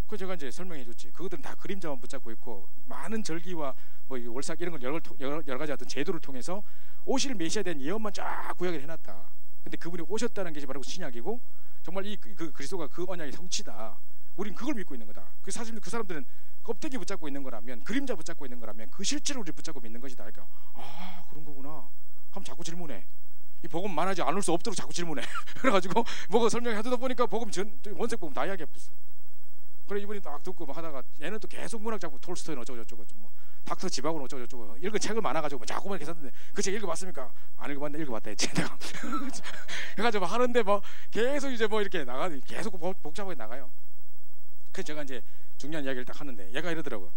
그 제가 이제 설명해 줬지. 그것들은 다 그림자만 붙잡고 있고 많은 절기와 뭐 월삭 이런 걸 여러 가지 어떤 제도를 통해서 오실 메시아에 대한 예언만 쫙 구약을 해놨다. 근데 그분이 오셨다는 게 바로 신약이고 정말 이 그리스도가 그 언약의 성취다. 우린 그걸 믿고 있는 거다. 사실 그 사람들은 껍데기 붙잡고 있는 거라면, 그림자 붙잡고 있는 거라면 그 실체를 우리 붙잡고 믿는 것이다. 그러니까 그런 거구나. 하면 자꾸 질문해. 이 복음 말하지 않을 수 없도록 자꾸 질문해. 그래가지고 뭐가 설명하다 보니까 복음 원색 복음 다 이야기했어. 그래 이분이 딱 듣고 막 하다가 얘는 또 계속 문학 작품 톨스토이는 어쩌고 저쩌고 뭐 닥터 지바고는 어쩌고 저쩌고 읽은 책을 많아가지고 뭐 자꾸만 이렇게 샀는데 그 책 읽어봤습니까? 안 읽어봤는데 읽어봤다 했지 내가. 해가지고 하는데 뭐 계속 이제 뭐 이렇게 나가 계속 복잡하게 나가요. 그래서 제가 이제 중요한 이야기를 딱 하는데 얘가 이러더라고.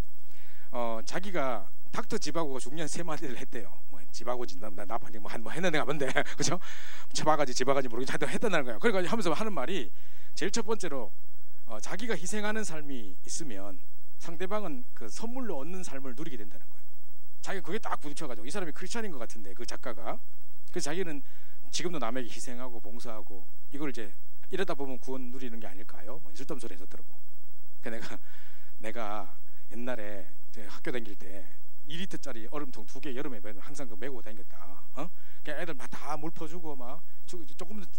자기가 닥터 지바고가 중요한 세 마디를 했대요. 뭐 지바고지 나판이 뭐 했는데 가본데 그죠? 지바가지 모르겠지 하여튼 했다는 거예요. 그러니까 하면서 하는 말이 제일 첫 번째로 자기가 희생하는 삶이 있으면 상대방은 그 선물로 얻는 삶을 누리게 된다는 거예요. 자기가 그게 딱 부딪혀가지고 이 사람이 크리스찬인 것 같은데 그 작가가 그래서 자기는 지금도 남에게 희생하고 봉사하고 이걸 이제 이러다 보면 구원 누리는 게 아닐까요? 뭐 쓸데없는 소리 했었더라고. 그래서 내가 옛날에 학교 다닐 때 2리터짜리 얼음통 2개 여름에 항상 그 메고 다녔다. 그냥 애들 막 다 물 퍼주고 막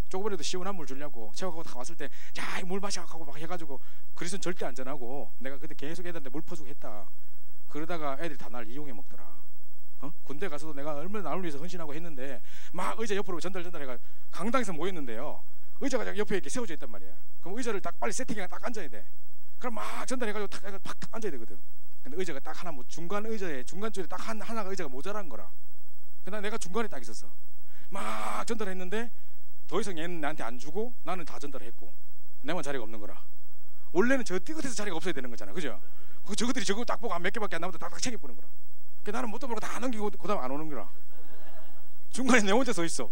조금이라도 시원한 물 주려고 체육하고 다 왔을 때 야 물 마셔 하고 막 해가지고 그리스는 절대 안전하고 내가 그때 계속 애들한테 물 퍼주고 했다. 그러다가 애들이 다 날 이용해 먹더라. 군대 가서도 내가 얼마나 나를 위해서 헌신하고 했는데 막 의자 옆으로 전달해가 강당에서 모였는데요. 의자가 옆에 이렇게 세워져 있단 말이야. 그럼 의자를 딱 빨리 세팅해 딱 앉아야 돼. 그럼 막 전달해가지고 탁 앉아야 되거든. 근데 의자가 딱 하나 중간 쪽에 딱 하나가 의자가 모자란 거라. 그날 내가 중간에 딱 있었어. 막 전달했는데 더 이상 얘는 나한테 안 주고 나는 다 전달했고 내만 자리가 없는 거라. 원래는 저 띠끝에서 자리가 없어야 되는 거잖아, 그죠? 저것들이 저거 딱 보고 몇 개밖에 안 남아도 딱딱 챙겨보는 거라. 나는 뭣도 모르고 다 넘기고 그다음 안 오는 거라. 중간에 내 혼자 서 있어.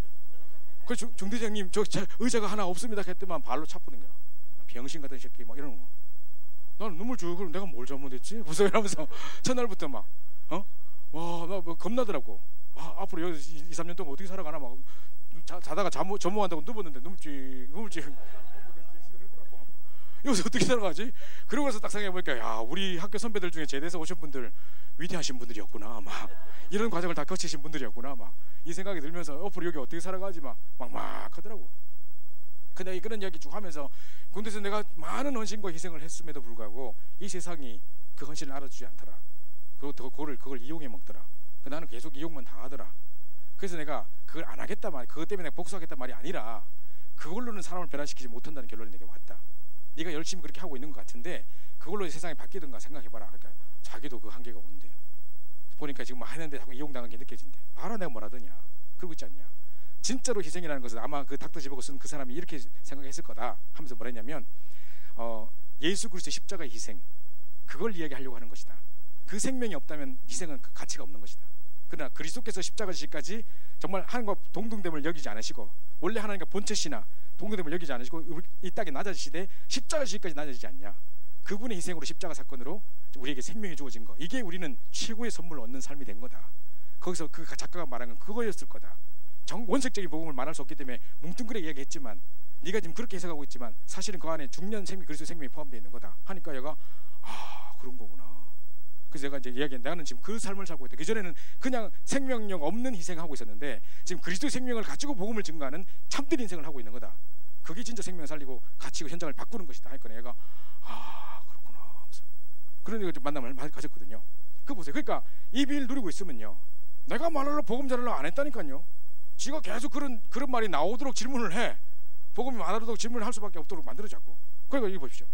그래서 중대장님 저 의자가 하나 없습니다 했더만 발로 차푸는 거라. 병신 같은 새끼 막 이러는 거. 나는 눈물 주고 그럼 내가 뭘 잘못했지? 무슨 이러면서 첫날부터 막 와 나 뭐 겁나더라고. 앞으로 여기 2, 3년 동안 어떻게 살아가나 막 자다가 점호한다고 누웠는데 눈물찍 여기서 어떻게 살아가지? 그러고 나서 딱 생각해보니까 야 우리 학교 선배들 중에 제대해서 오신 분들 위대하신 분들이었구나 막 이런 과정을 다 거치신 분들이었구나 막 이 생각이 들면서 앞으로 여기 어떻게 살아가지 막 하더라고. 근데 그런 이야기 쭉 하면서 군대에서 내가 많은 헌신과 희생을 했음에도 불구하고 이 세상이 그 헌신을 알아주지 않더라. 그리고 그걸 이용해 먹더라. 나는 계속 이용만 당하더라. 그래서 내가 그걸 안 하겠다 말, 그것 때문에 내가 복수하겠다 말이 아니라 그걸로는 사람을 변화시키지 못한다는 결론이 내게 왔다. 네가 열심히 그렇게 하고 있는 것 같은데 그걸로 세상이 바뀌든가 생각해봐라. 그러니까 자기도 그 한계가 온대요. 보니까 지금 하는데 자꾸 이용당한 게 느껴진대. 봐라 내가 뭐라더냐. 그러고 있지 않냐. 진짜로 희생이라는 것은 아마 그 닥터 지버거 쓴 그 사람이 이렇게 생각했을 거다 하면서 뭐라 했냐면 예수 그리스도의 십자가의 희생 그걸 이야기하려고 하는 것이다. 그 생명이 없다면 희생은 그 가치가 없는 것이다. 그러나 그리스도께서 십자가 지시까지 정말 하나님과 동등됨을 여기지 않으시고 원래 하나님과 본체시나 동등됨을 여기지 않으시고 이 땅에 낮아지시되 십자가 지시까지 낮아지지 않냐. 그분의 희생으로 십자가 사건으로 우리에게 생명이 주어진 거 이게 우리는 최고의 선물을 얻는 삶이 된 거다. 거기서 그 작가가 말한 건 그거였을 거다. 원색적인 복음을 말할 수 없기 때문에 뭉뚱그레 이야기했지만 네가 지금 그렇게 해석하고 있지만 사실은 그 안에 중년 생명 그리스도 생명이 포함되어 있는 거다 하니까 얘가 그런 거구나. 그래서 제가 이제 이야기한 나는 지금 그 삶을 살고 있다. 그전에는 그냥 생명력 없는 희생하고 있었는데 지금 그리스도의 생명을 가지고 복음을 증거하는 참된 인생을 하고 있는 거다. 그게 진짜 생명을 살리고 가치고 현장을 바꾸는 것이다 하니까 얘가 그렇구나 하면서 그런 만남을 가졌거든요. 그거 보세요. 그러니까 이 비밀 누리고 있으면요 내가 말하려고 복음 전하려고 안 했다니까요. 지가 계속 그런 말이 나오도록 질문을 해. 복음이 많아도록 질문을 할 수밖에 없도록 만들어 자꾸. 그러니까 이거 보십시오.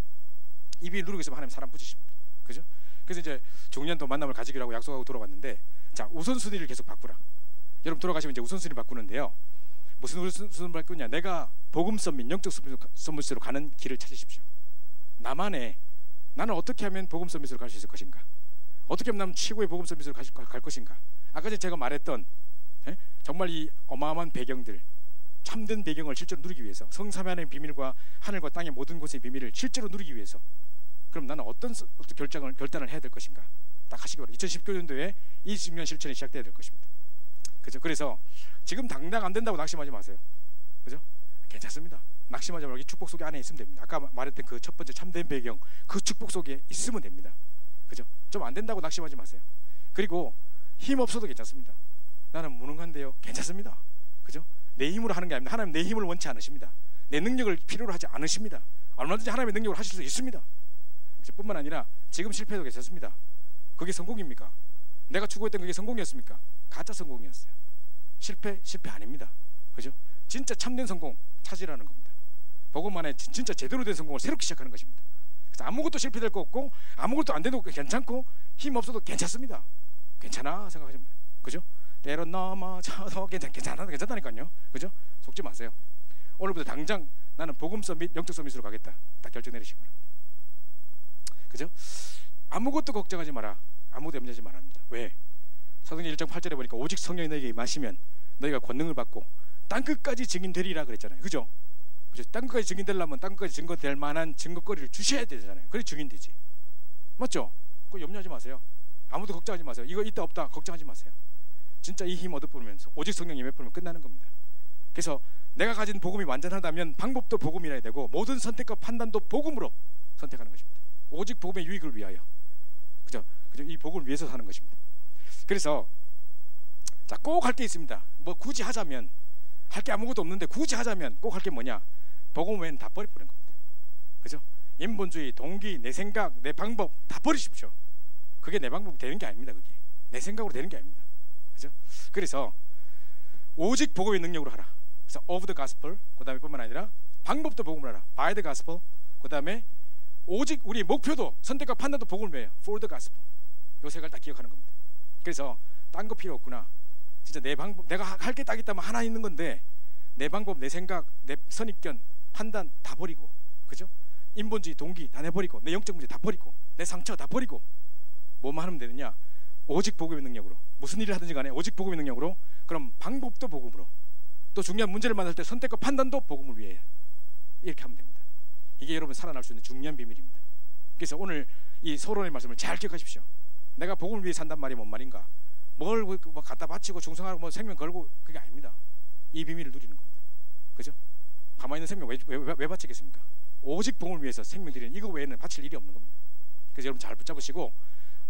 이 비밀 누리고 있으면 하나님 사람 붙이십니다. 그죠? 그래서 이제 종년도 만남을 가지기로 하고 약속하고 돌아왔는데 자 우선순위를 계속 바꾸라. 여러분 돌아가시면 이제 우선순위 바꾸는데요. 무슨 우선순위를 바꾸냐. 내가 복음선 및 영적 선물세로 가는 길을 찾으십시오. 나는 어떻게 하면 복음선 미스로 갈 수 있을 것인가. 어떻게 하면 나는 최고의 복음선 미스로 갈 것인가. 아까 전에 제가 말했던 정말 이 어마어마한 배경들 참된 배경을 실제로 누리기 위해서 성삼위하나님의 비밀과 하늘과 땅의 모든 곳의 비밀을 실제로 누리기 위해서 그럼 나는 어떤 결단을 해야 될 것인가. 딱 하시기 바랍니다. 2019년도에 이 중요한 실천이 시작돼야 될 것입니다. 그죠? 그래서 지금 당장 안 된다고 낙심하지 마세요. 그죠? 괜찮습니다. 낙심하지 말고 이 축복 속에 안에 있으면 됩니다. 아까 말했던 그 첫 번째 참된 배경 그 축복 속에 있으면 됩니다. 그죠? 좀 안 된다고 낙심하지 마세요. 그리고 힘 없어도 괜찮습니다. 나는 무능한데요. 괜찮습니다. 그죠? 내 힘으로 하는 게 아닙니다. 하나님 내 힘을 원치 않으십니다. 내 능력을 필요로 하지 않으십니다. 얼마든지 하나님의 능력을 하실 수 있습니다. 뿐만 아니라 지금 실패해도 괜찮습니다. 그게 성공입니까? 내가 추구했던 그게 성공이었습니까? 가짜 성공이었어요. 실패 아닙니다. 그죠? 진짜 참된 성공 찾으라는 겁니다. 복음만에 진짜 제대로 된 성공을 새롭게 시작하는 것입니다. 그래서 아무것도 실패될 거 없고 아무것도 안 돼도 괜찮고 힘 없어도 괜찮습니다. 괜찮아 생각하시면 돼요. 그죠? 때론 넘어져도 괜찮다니까요. 그죠? 속지 마세요. 오늘부터 당장 나는 복음 서밋, 영적 서밋으로 가겠다. 딱 결정 내리시기 바랍니다. 그죠? 아무것도 걱정하지 마라. 아무것도 염려하지 말아야 합니다. 왜? 사도행전 1장 8절에 보니까 오직 성령이 너에게 임하시면 너희가 권능을 받고 땅끝까지 증인되리라 그랬잖아요. 그죠? 그죠? 땅끝까지 증인되려면 땅끝까지 증거될 만한 증거거리를 주셔야 되잖아요. 그래 증인되지. 맞죠? 그거 염려하지 마세요. 아무도 걱정하지 마세요. 이거 있다 없다 걱정하지 마세요. 진짜 이 힘 얻어보면서 오직 성령 임해 보면 끝나는 겁니다. 그래서 내가 가진 복음이 완전하다면 방법도 복음이라야 되고 모든 선택과 판단도 복음으로 선택하는 것입니다. 오직 복음의 유익을 위하여. 그죠? 이 복음을 위해서 사는 것입니다. 그래서 자, 꼭 할 게 있습니다. 뭐 굳이 하자면 할 게 아무것도 없는데 굳이 하자면 꼭 할 게 뭐냐? 복음 외에는 다 버려버리는 겁니다. 그죠? 인본주의, 동기, 내 생각, 내 방법 다 버리십시오. 그게 내 방법이 되는 게 아닙니다. 그게 내 생각으로 되는 게 아닙니다. 그죠? 그래서 오직 복음의 능력으로 하라. 그래서 of the gospel, 그 다음에 뿐만 아니라 방법도 복음을 하라. by the gospel, 그 다음에 오직 우리 목표도 선택과 판단도 복음을 위해요. for the gospel. 요 세 가지를 다 기억하는 겁니다. 그래서 딴 거 필요 없구나. 진짜 내 방법, 내가 할 게 딱 있다면 하나 있는 건데 내 방법, 내 생각, 내 선입견, 판단 다 버리고, 그죠? 인본주의, 동기 다 내버리고, 내 영적 문제 다 버리고, 내 상처 다 버리고, 뭐만 하면 되느냐? 오직 복음의 능력으로. 무슨 일을 하든지 간에 오직 복음의 능력으로. 그럼 방법도 복음으로. 또 중요한 문제를 만날 때 선택과 판단도 복음을 위해. 이렇게 하면 됩니다. 이게 여러분 살아날 수 있는 중요한 비밀입니다. 그래서 오늘 이 서론의 말씀을 잘 기억하십시오. 내가 복음을 위해 산단 말이 뭔 말인가? 뭘 갖다 바치고 충성하고 뭐 생명 걸고 그게 아닙니다. 이 비밀을 누리는 겁니다. 그죠? 가만히 있는 생명 왜 바치겠습니까? 오직 복음을 위해서 생명 드리는 이거 외에는 바칠 일이 없는 겁니다. 그래서 여러분 잘 붙잡으시고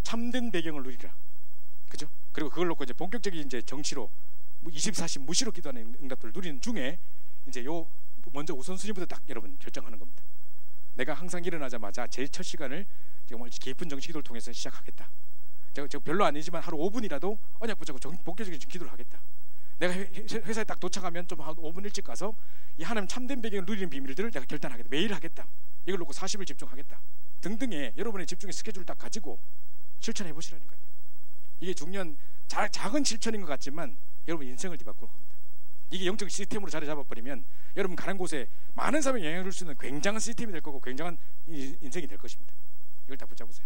참된 배경을 누리라. 그죠? 그리고 그걸 놓고 이제 본격적인 이제 정치로 24시 무시로 기도하는 응답들을 누리는 중에 이제 요 먼저 우선순위부터 딱 여러분 결정하는 겁니다. 내가 항상 일어나자마자 제일 첫 시간을 정말 깊은 정치 기도를 통해서 시작하겠다. 제가 별로 아니지만 하루 5분이라도 언약 붙잡고 본격적인 기도를 하겠다. 내가 회사에 딱 도착하면 좀 한 5분 일찍 가서 이 하나님 참된 배경을 누리는 비밀들을 내가 결단하겠다. 매일 하겠다. 이걸 놓고 40일 집중하겠다. 등등의 여러분의 집중의 스케줄을 딱 가지고 실천해 보시라니까요. 이게 중요한 작은 실천인 것 같지만 여러분 인생을 뒤바꿀 겁니다. 이게 영적 시스템으로 자리 잡아버리면 여러분 가는 곳에 많은 사람이 영향을 줄 수 있는 굉장한 시스템이 될 거고 굉장한 인생이 될 것입니다. 이걸 딱 붙잡으세요.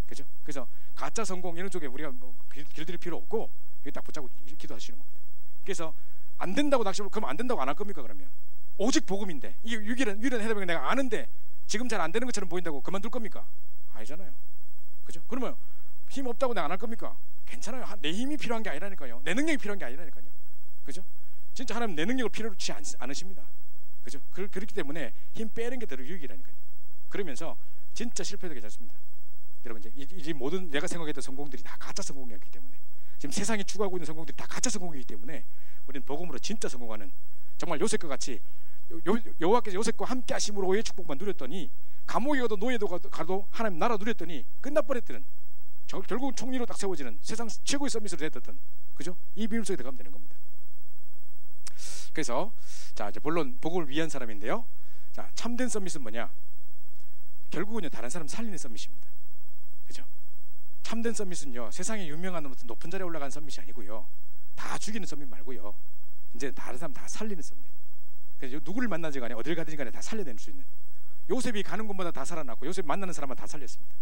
그죠? 그래서 가짜 성공 이런 쪽에 우리가 뭐 길들일 필요 없고 이거 딱 붙잡고 기도하시는 겁니다. 그래서 안 된다고 낚시를 그럼 안 된다고 안 할 겁니까? 그러면 오직 복음인데 이게 유일한 해답이 내가 아는데 지금 잘 안 되는 것처럼 보인다고 그만둘 겁니까? 아니잖아요. 그죠? 그러면 힘 없다고 내가 안 할 겁니까? 괜찮아요. 내 힘이 필요한 게 아니라니까요. 내 능력이 필요한 게 아니라니까요. 그죠? 진짜 하나님 내 능력을 필요로 하지 않으십니다. 그죠? 그렇기 때문에 힘 빼는 게 더 유익이라니까요. 그러면서 진짜 실패해도 괜찮습니다. 여러분 이제 모든 내가 생각했던 성공들이 다 가짜 성공이었기 때문에 지금 세상이 추구하고 있는 성공들이 다 가짜 성공이기 때문에 우리는 복음으로 진짜 성공하는 정말 요셉과 같이 여호와께서 요셉과 함께 하심으로 오해의 축복만 누렸더니 감옥에 가도 노예도 가도 하나님 나라 누렸더니 끝나버렸던 결국 총리로 딱 세워지는 세상 최고의 서밋으로 됐던 그죠? 이 비밀 속에 들어가면 되는 겁니다. 그래서 자 이제 본론 복음을 위한 사람인데요. 자 참된 서밋은 뭐냐? 결국은요 다른 사람 살리는 서밋입니다. 그죠? 참된 서밋은요 세상에 유명한 어떤 높은 자리에 올라가는 서밋이 아니고요 다 죽이는 서밋 말고요 이제 다른 사람 다 살리는 서밋. 그래서 누구를 만나지 간에 어딜 가든지 간에 다 살려낼 수 있는 요셉이 가는 곳마다 다 살아났고 요셉 만나는 사람은 다 살렸습니다.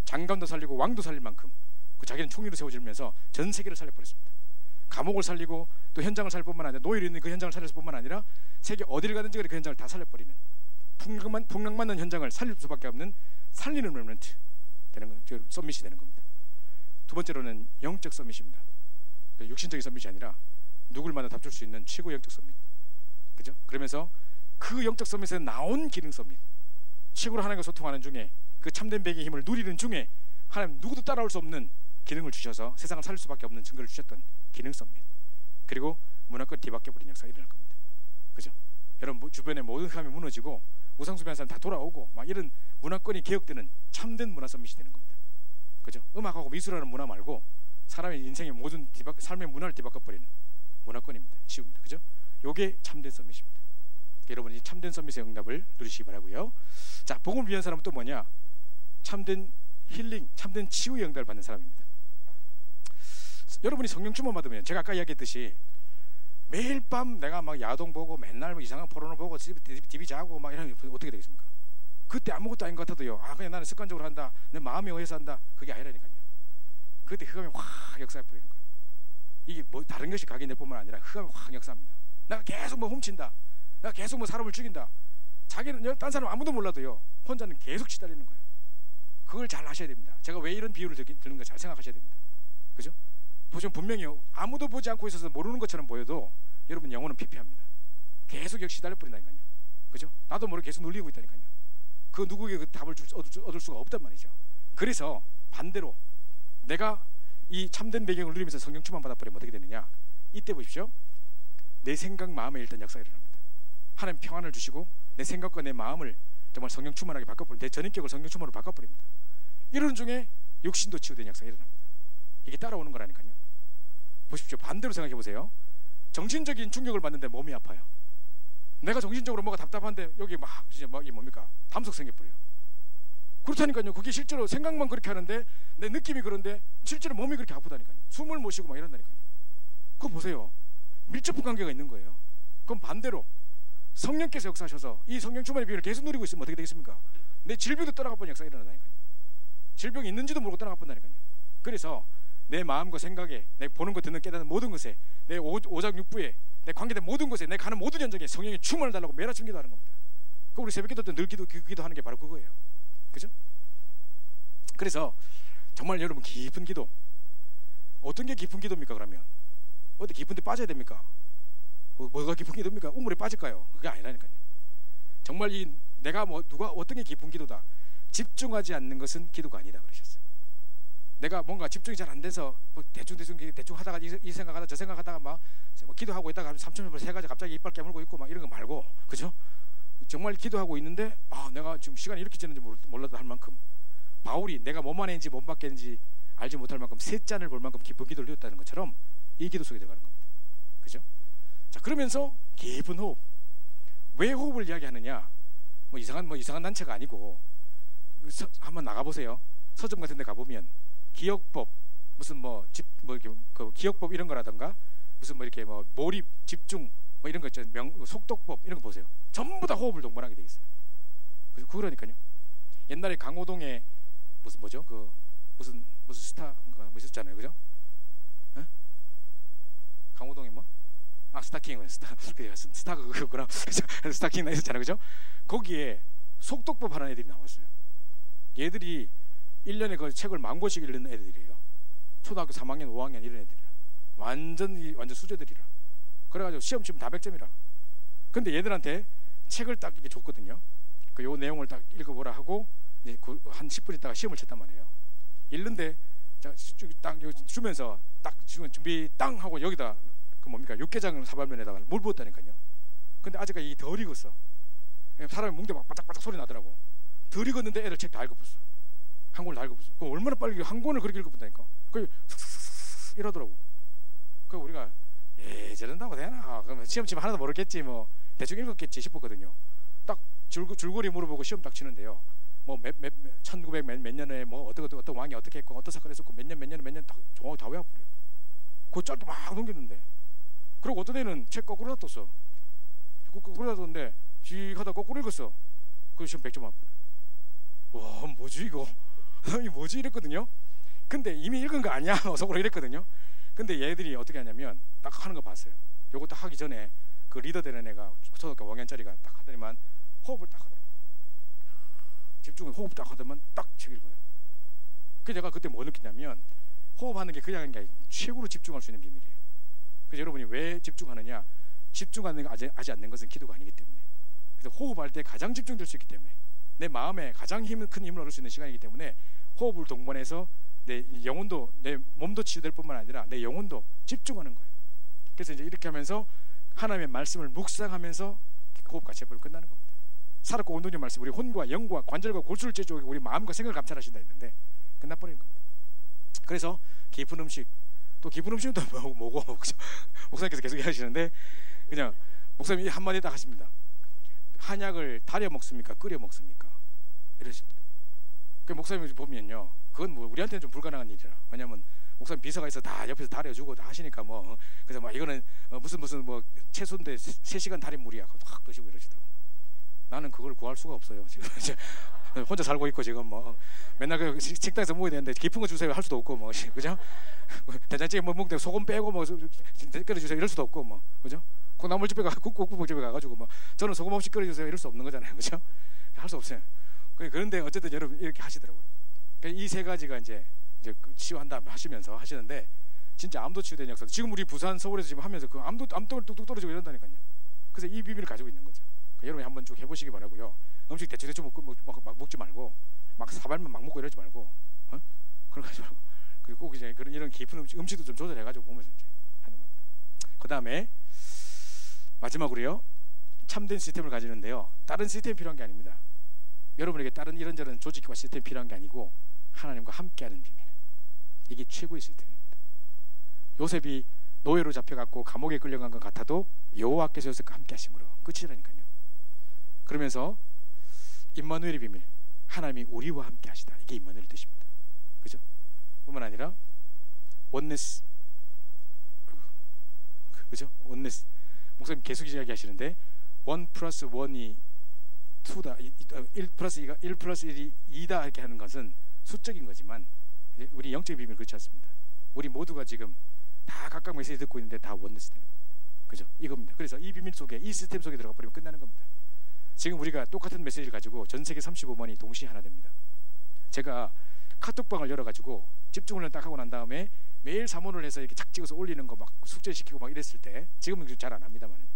장관도 살리고 왕도 살릴 만큼 그 자기는 총리로 세워지면서 전 세계를 살려버렸습니다. 감옥을 살리고 또 현장을 살릴 뿐만 아니라 노예로 있는 그 현장을 살릴 뿐만 아니라 세계 어디를 가든지 그 현장을 다 살려버리는 풍랑맞는 현장을 살릴 수밖에 없는 살리는 렘넌트 되는 거, 서밋이 되는 겁니다. 두 번째로는 영적 서밋입니다. 육신적인 서밋이 아니라 누굴 만나 답줄 수 있는 최고 영적 서밋. 그죠? 그러면서 그 영적 서밋에서 나온 기능 서밋. 최고로 하나님과 소통하는 중에 그 참된 백의 힘을 누리는 중에 하나님 누구도 따라올 수 없는 기능을 주셔서 세상을 살릴 수밖에 없는 증거를 주셨던 기능 서밋. 그리고 문화권 뒤바뀌어버린 역사가 일어날 겁니다. 그죠? 여러분 주변의 모든 사람이 무너지고 우상숭배하는 사람 다 돌아오고 막 이런 문화권이 개혁되는 참된 문화 서밋이 되는 겁니다. 그죠? 음악하고 미술하는 문화 말고 사람의 인생의 모든 삶의 문화를 뒤바꿔버리는 문화권입니다. 치유입니다. 그죠? 요게 참된 서밋입니다. 여러분이 참된 서밋의 응답을 누리시기 바라고요. 자, 복음을 위한 사람은 또 뭐냐? 참된 힐링, 참된 치유의 응답을 받는 사람입니다. 여러분이 성령 충만 받으면 제가 아까 이야기했듯이 매일 밤 내가 막 야동 보고 맨날 뭐 이상한 포르노 보고 TV 자고 막 이러면 어떻게 되겠습니까? 그때 아무것도 아닌 것 같아도요, 아 그냥 나는 습관적으로 한다, 내 마음에 의해서 한다, 그게 아니라니까요. 그때 흑암이 확 역사해 버리는 거예요. 이게 뭐 다른 것이 각인될 뿐만 아니라 흑암이 확 역사합니다. 내가 계속 뭐 훔친다, 내가 계속 뭐 사람을 죽인다, 자기는 딴 사람 아무도 몰라도요 혼자는 계속 시달리는 거예요. 그걸 잘 하셔야 됩니다. 제가 왜 이런 비유를 드는 거 잘 생각하셔야 됩니다. 그죠? 보시면 분명히 아무도 보지 않고 있어서 모르는 것처럼 보여도 여러분 영혼은 피폐합니다. 계속 시달려 버린다니까요. 그죠? 나도 모르게 계속 눌리고 있다니까요. 그 누구에게 그 답을 얻을 수가 없단 말이죠. 그래서 반대로 내가 이 참된 배경을 누리면서 성령 충만 받아버리면 어떻게 되느냐? 이때 보십시오. 내 생각 마음에 일단 역사가 일어납니다. 하나님 평안을 주시고 내 생각과 내 마음을 정말 성령 충만하게 바꿔버립니다. 내 전인격을 성령 충만으로 바꿔버립니다. 이런 중에 육신도 치유된 역사가 일어납니다. 이게 따라오는 거라니까요. 보십시오. 반대로 생각해 보세요. 정신적인 충격을 받는데 몸이 아파요. 내가 정신적으로 뭐가 답답한데 여기 막 이제 막 이 뭡니까? 담석 생겨버려요. 그렇다니까요. 그게 실제로 생각만 그렇게 하는데 내 느낌이 그런데 실제로 몸이 그렇게 아프다니까요. 숨을 못 쉬고 막 이런다니까요. 그거 보세요. 밀접한 관계가 있는 거예요. 그럼 반대로 성령께서 역사하셔서 이 성령 충만의 비밀을 계속 누리고 있으면 어떻게 되겠습니까? 내 질병도 따라가 버리는 역사가 일어나다니까요. 질병이 있는지도 모르고 따라가 본다니까요. 그래서 내 마음과 생각에, 내 보는 것 듣는 깨닫는 모든 것에, 내 오장육부에, 내 관계된 모든 것에, 내 가는 모든 현장에 성령의 충만을 달라고 매일 아침 기도하는 겁니다. 그 우리 새벽 기도 때 늘 기도하는 게 바로 그거예요. 그죠? 그래서 정말 여러분 깊은 기도, 어떤 게 깊은 기도입니까? 그러면 어디 깊은 데 빠져야 됩니까? 뭐가 깊은 기도입니까? 우물에 빠질까요? 그게 아니라니까요. 정말 이 내가 뭐 누가 어떤 게 깊은 기도다, 집중하지 않는 것은 기도가 아니다 그러셨어요. 내가 뭔가 집중이 잘 안 돼서 뭐 대충 하다가 이 생각하다 저 생각하다가 막 기도하고 있다가 3,000번 세 가지 갑자기 이빨 깨물고 있고 막 이런 거 말고, 그죠? 정말 기도하고 있는데 내가 지금 시간이 이렇게 지는지 몰라도 할 만큼, 바울이 내가 몸 안에인지 몸 밖에인지 알지 못할 만큼 세 잔을 볼 만큼 깊은 기도를 드렸다는 것처럼 이 기도 속에 들어가는 겁니다. 그죠? 자, 그러면서 깊은 호흡. 왜 호흡을 이야기하느냐? 뭐 이상한 단체가 아니고 한번 나가보세요. 서점 같은 데 가보면 기억법, 무슨 이렇게 그 기억법 이런 거라던가 무슨 이렇게 몰입, 집중 이런 거 있잖아요. 속독법 이런 거 보세요. 전부 다 호흡을 동반하게 돼 있어요. 그러니까요. 옛날에 강호동에 무슨 스타인가 뭐 있었잖아요. 그죠? 에? 강호동에 스타킹 스타 그거구나. 스타킹 있었잖아요. 그죠? 거기에 속독법 하는 애들이 나왔어요. 얘들이 1년에 그 책을 10,000권씩 읽는 애들이에요. 초등학교 3학년, 5학년 이런 애들이라. 완전 수제들이라. 그래가지고 시험 치면 다 100점이라. 근데 얘들한테 책을 딱 이렇게 줬거든요. 요 내용을 딱 읽어보라 하고 이제 한 10분 있다가 시험을 쳤단 말이에요. 읽는데 딱 주면서 딱 준비 땅 하고 여기다 육개장 사발면에다가 물 부었다니까요. 근데 아직까지 덜 익었어. 사람이 뭉대 막 바짝바짝 소리 나더라고. 덜 익었는데 애들 책 다 읽어봤어. 한 권을 다 읽어봤어. 그럼 얼마나 빨리 한 권을 그렇게 읽어본다니까. 그 이러더라고. 그 우리가 저런다고 되나? 그러면 시험 치면 하나도 모르겠지 뭐 대충 읽었겠지 싶었거든요. 딱 줄거리 물어보고 시험 딱 치는데요. 1900 몇 년에 어떤 왕이 어떻게 했고 어떤 사건을 했었고 몇 년 다 정확히 다 외워버려요. 그거 짧게 막 넘겼는데. 그리고 어떤 애는 책 거꾸로 놔뒀어. 거꾸로 놔뒀는데 씩 하다 거꾸로 읽었어. 그 시험 100점 맞버려. 와, 뭐지 이거? 이 뭐지 이랬거든요. 근데 이미 읽은 거 아니야? 속으로 이랬거든요. 근데 얘들이 어떻게 하냐면 딱 하는 거 봤어요. 요거 딱 하기 전에 그 리더 되는 애가 초등학교 5학년짜리가 딱 하더니만 호흡을 딱 하더라고. 집중을 호흡 딱 하더만 딱 책 읽어요. 그래서 제가 그때 뭐 느끼냐면 호흡하는 게 그냥 게 최고로 집중할 수 있는 비밀이에요. 그래서 여러분이 왜 집중하느냐? 집중하는 게 아지 않는 것은 기도가 아니기 때문에. 그래서 호흡할 때 가장 집중될 수 있기 때문에, 내 마음에 가장 큰 힘을 얻을 수 있는 시간이기 때문에 호흡을 동반해서 내 영혼도, 내 몸도 치유될 뿐만 아니라 내 영혼도 집중하는 거예요. 그래서 이제 이렇게 하면서 하나님의 말씀을 묵상하면서 호흡 같이 해버리면 끝나는 겁니다. 살았고 온동님 말씀 우리 혼과 영과 관절과 골수를 째주고 우리 마음과 생각을 감찰하신다 했는데 끝나버리는 겁니다. 그래서 깊은 음식, 또 깊은 음식은 또 뭐고 목사님께서 계속 얘기하시는데 그냥 목사님이 한마디 딱 하십니다. 한약을 달여 먹습니까? 끓여 먹습니까? 이러십니다. 그 목사님이 보면요, 그건 뭐 우리한테는 좀 불가능한 일이라. 왜냐면 목사님 비서가 있어 다 옆에서 달여주고 다 하시니까 뭐 그래서 막 이거는 무슨 뭐 채소인데 3시간 달인 물이야 확 드시고 이러시더라고. 나는 그걸 구할 수가 없어요. 지금 혼자 살고 있고 지금 뭐 맨날 그 식당에서 먹어야 되는데 깊은 거 주세요 할 수도 없고 뭐 그죠? 된장찌개 뭐 먹는데 소금 빼고 뭐 끓여주세요 이럴 수도 없고 뭐 그죠? 콩나물집에 가 국밥집에 가가지고 뭐 저는 소금 없이 끓여주세요 이럴 수 없는 거잖아요, 그죠? 할 수 없어요. 그런데 어쨌든 여러분 이렇게 하시더라고요. 그러니까 이 세 가지가 이제 치유한다 하시면서 하시는데 진짜 암도 치유된 역사. 지금 우리 부산 서울에서 지금 하면서 그 암덩을 뚝뚝 떨어지고 이런다니까요. 그래서 이 비밀을 가지고 있는 거죠. 그러니까 여러분이 한번 쭉 해보시기 바라고요. 음식 대충 막 먹지 말고 막 사발만 막 먹고 이러지 말고 그런 거 하지 말고 그리고 꼭 이제 이런 깊은 음식도 좀 조절해가지고 보면서 이제 하는 겁니다. 그 다음에 마지막으로요, 참된 시스템을 가지는데요, 다른 시스템이 필요한 게 아닙니다. 여러분에게 다른 이런저런 조직과 시스템이 필요한 게 아니고 하나님과 함께하는 비밀, 이게 최고의 시스템입니다. 요셉이 노예로 잡혀갔고 감옥에 끌려간 것 같아도 여호와께서 요셉과 함께하심으로 끝이라니까요. 그러면서 임마누엘의 비밀, 하나님이 우리와 함께하시다, 이게 임마누엘 뜻입니다. 그죠? 뿐만 아니라 원네스, 그죠? 원네스. 목사님 계속 이야기하시는데 1+1이 2다, 1+1이 2다 이렇게 하는 것은 수적인 거지만 우리 영적인 비밀은 그렇지 않습니다. 우리 모두가 지금 다 각각 메시지 듣고 있는데 다 원네스 되는 겁니다. 그죠? 이겁니다. 그래서 이 비밀 속에, 이 시스템 속에 들어가 버리면 끝나는 겁니다. 지금 우리가 똑같은 메시지를 가지고 전 세계 35만이 동시에 하나 됩니다. 제가 카톡방을 열어가지고 집중훈련 딱 하고 난 다음에 매일 사문을 해서 이렇게 착 찍어서 올리는 거 막 숙제시키고 막 이랬을 때, 지금은 잘 안 합니다만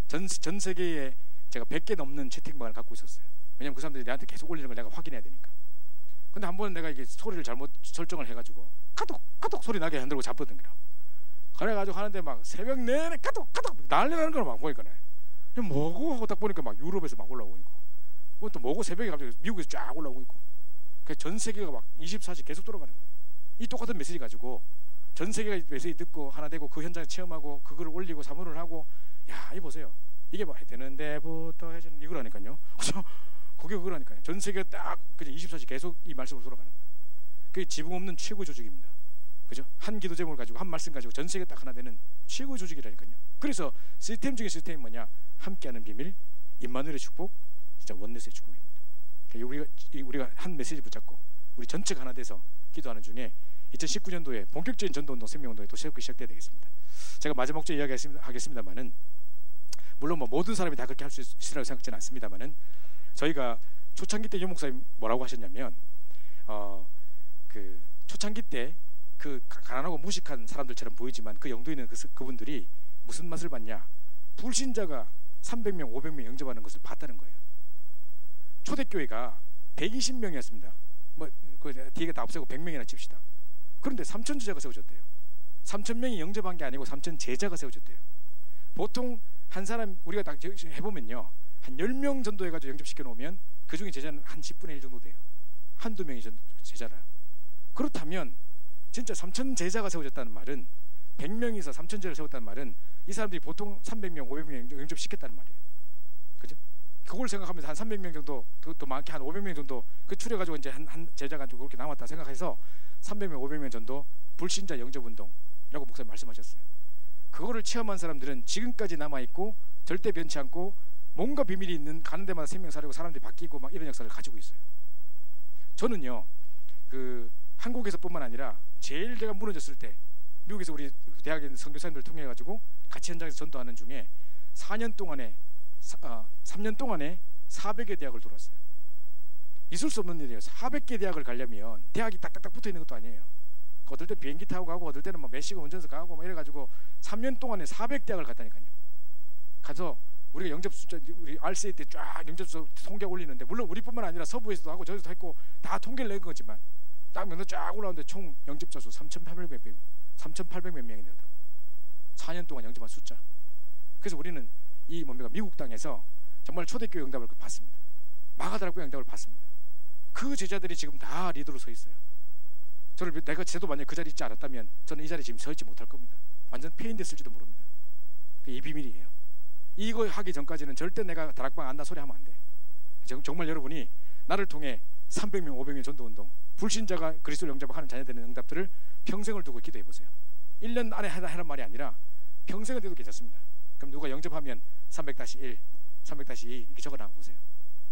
전 세계에 제가 100개 넘는 채팅방을 갖고 있었어요. 왜냐면 그 사람들이 내한테 계속 올리는 걸 내가 확인해야 되니까. 근데 한 번은 내가 이게 소리를 잘못 설정을 해가지고 카톡 소리 나게 흔들고 잡거든. 그래가지고 하는데 막 새벽 내내 카톡 난리 나는 걸 막 보니까 뭐고 하고 딱 보니까 막 유럽에서 막 올라오고 있고, 뭐 또 뭐고 새벽에 갑자기 미국에서 쫙 올라오고 있고, 그래서 전 세계가 막 24시 계속 돌아가는 거예요. 이 똑같은 메시지 가지고 전 세계가 메시지 듣고 하나 되고 그 현장에 체험하고 그걸 올리고 사문을 하고, 야, 이 보세요. 이게 뭐 되는 데부터 해주는 이거라니까요. 그죠? 그게 그거라니까요. 전 세계가 딱 그냥 24시 계속 이 말씀으로 돌아가는 거예요. 그게 지붕 없는 최고 조직입니다. 그죠? 한 기도 제목을 가지고 한 말씀 가지고 전 세계 딱 하나 되는 최고의 조직이라니까요. 그래서 시스템 중에 시스템이 뭐냐? 함께하는 비밀, 임마누엘의 축복, 진짜 원네스의 축복입니다. 그러니까 우리가 한 메시지 붙잡고 우리 전체가 하나 돼서 기도하는 중에 2019년도에 본격적인 전도운동 생명운동이 또 새롭게 시작돼야 되겠습니다. 제가 마지막으로 이야기하겠습니다만은, 물론 뭐 모든 사람이 다 그렇게 할 수 있으라고 생각지는 않습니다만은, 저희가 초창기 때 유 목사님 뭐라고 하셨냐면, 그 초창기 때 그 가난하고 무식한 사람들처럼 보이지만 그 영도에 있는 그분들이 무슨 맛을 봤냐? 불신자가 300명, 500명 영접하는 것을 봤다는 거예요. 초대교회가 120명이었습니다. 뭐 그 뒤에 다 없애고 100명이나 칩시다. 그런데 3천 제자가 세워졌대요. 3천 명이 영접한 게 아니고 3천 제자가 세워졌대요. 보통 한 사람 우리가 딱 해보면요, 한 10명 정도 해가지고 영접시켜 놓으면 그 중에 제자는 한 10분의 1 정도 돼요. 한두 명이 제자라. 그렇다면 진짜 3천 제자가 세워졌다는 말은, 100명이서 3천 제자를 세웠다는 말은 이 사람들이 보통 300명, 500명 영접시켰다는 말이에요. 그죠? 그걸 생각하면서 한 300명 정도, 또 많게 한 500명 정도 그 추려가지고 이제 한 제자가 그렇게 남았다 생각해서 300명, 500명 정도 불신자 영접운동이라고 목사님 말씀하셨어요. 그거를 체험한 사람들은 지금까지 남아있고 절대 변치 않고 뭔가 비밀이 있는, 가는 데마다 생명 사려고 사람들이 바뀌고 막 이런 역사를 가지고 있어요. 저는요, 그 한국에서뿐만 아니라 제일 제가 무너졌을 때 미국에서 우리 대학에 있는 선교사님들 통해 가지고 같이 현장에서 전도하는 중에 3년 동안에 400개 대학을 돌았어요. 있을 수 없는 일이에요. 400개 대학을 가려면 대학이 딱딱딱 붙어 있는 것도 아니에요. 어떨 때 비행기 타고 가고 어떨 때는 막 몇 시간 운전해서 가고 막 이래가지고 3년 동안에 400대학을 갔다니까요. 가서 우리가 영접 숫자, 우리 RCA 때 쫙 영접 숫자 통계 올리는데, 물론 우리뿐만 아니라 서부에서도 하고 저기서도 했고 다 통계를 낸 거지만 딱 명단 쫙 올라오는데 총 영접자 수 3,800몇 명이 되더라고요. 4년 동안 영접한 숫자. 그래서 우리는 이 뭡니까, 미국 땅에서 정말 초대교회 응답을 받습니다. 마가다락방의 응답을 받습니다. 그 제자들이 지금 다 리더로 서 있어요. 저도 만약 그 자리에 있지 않았다면 저는 이 자리에 지금 서 있지 못할 겁니다. 완전 폐인됐을지도 모릅니다. 이 비밀이에요. 이거 하기 전까지는 절대 내가 다락방 안다 소리 하면 안 돼. 정말 여러분이 나를 통해 300명 500명 전도운동, 불신자가 그리스도를 영접하는 자녀되는 응답들을 평생을 두고 기도해 보세요. 1년 안에 하란 말이 아니라 평생을 돼도 괜찮습니다. 그럼 누가 영접하면 300-1, 300-2 이렇게 적어놔 보세요.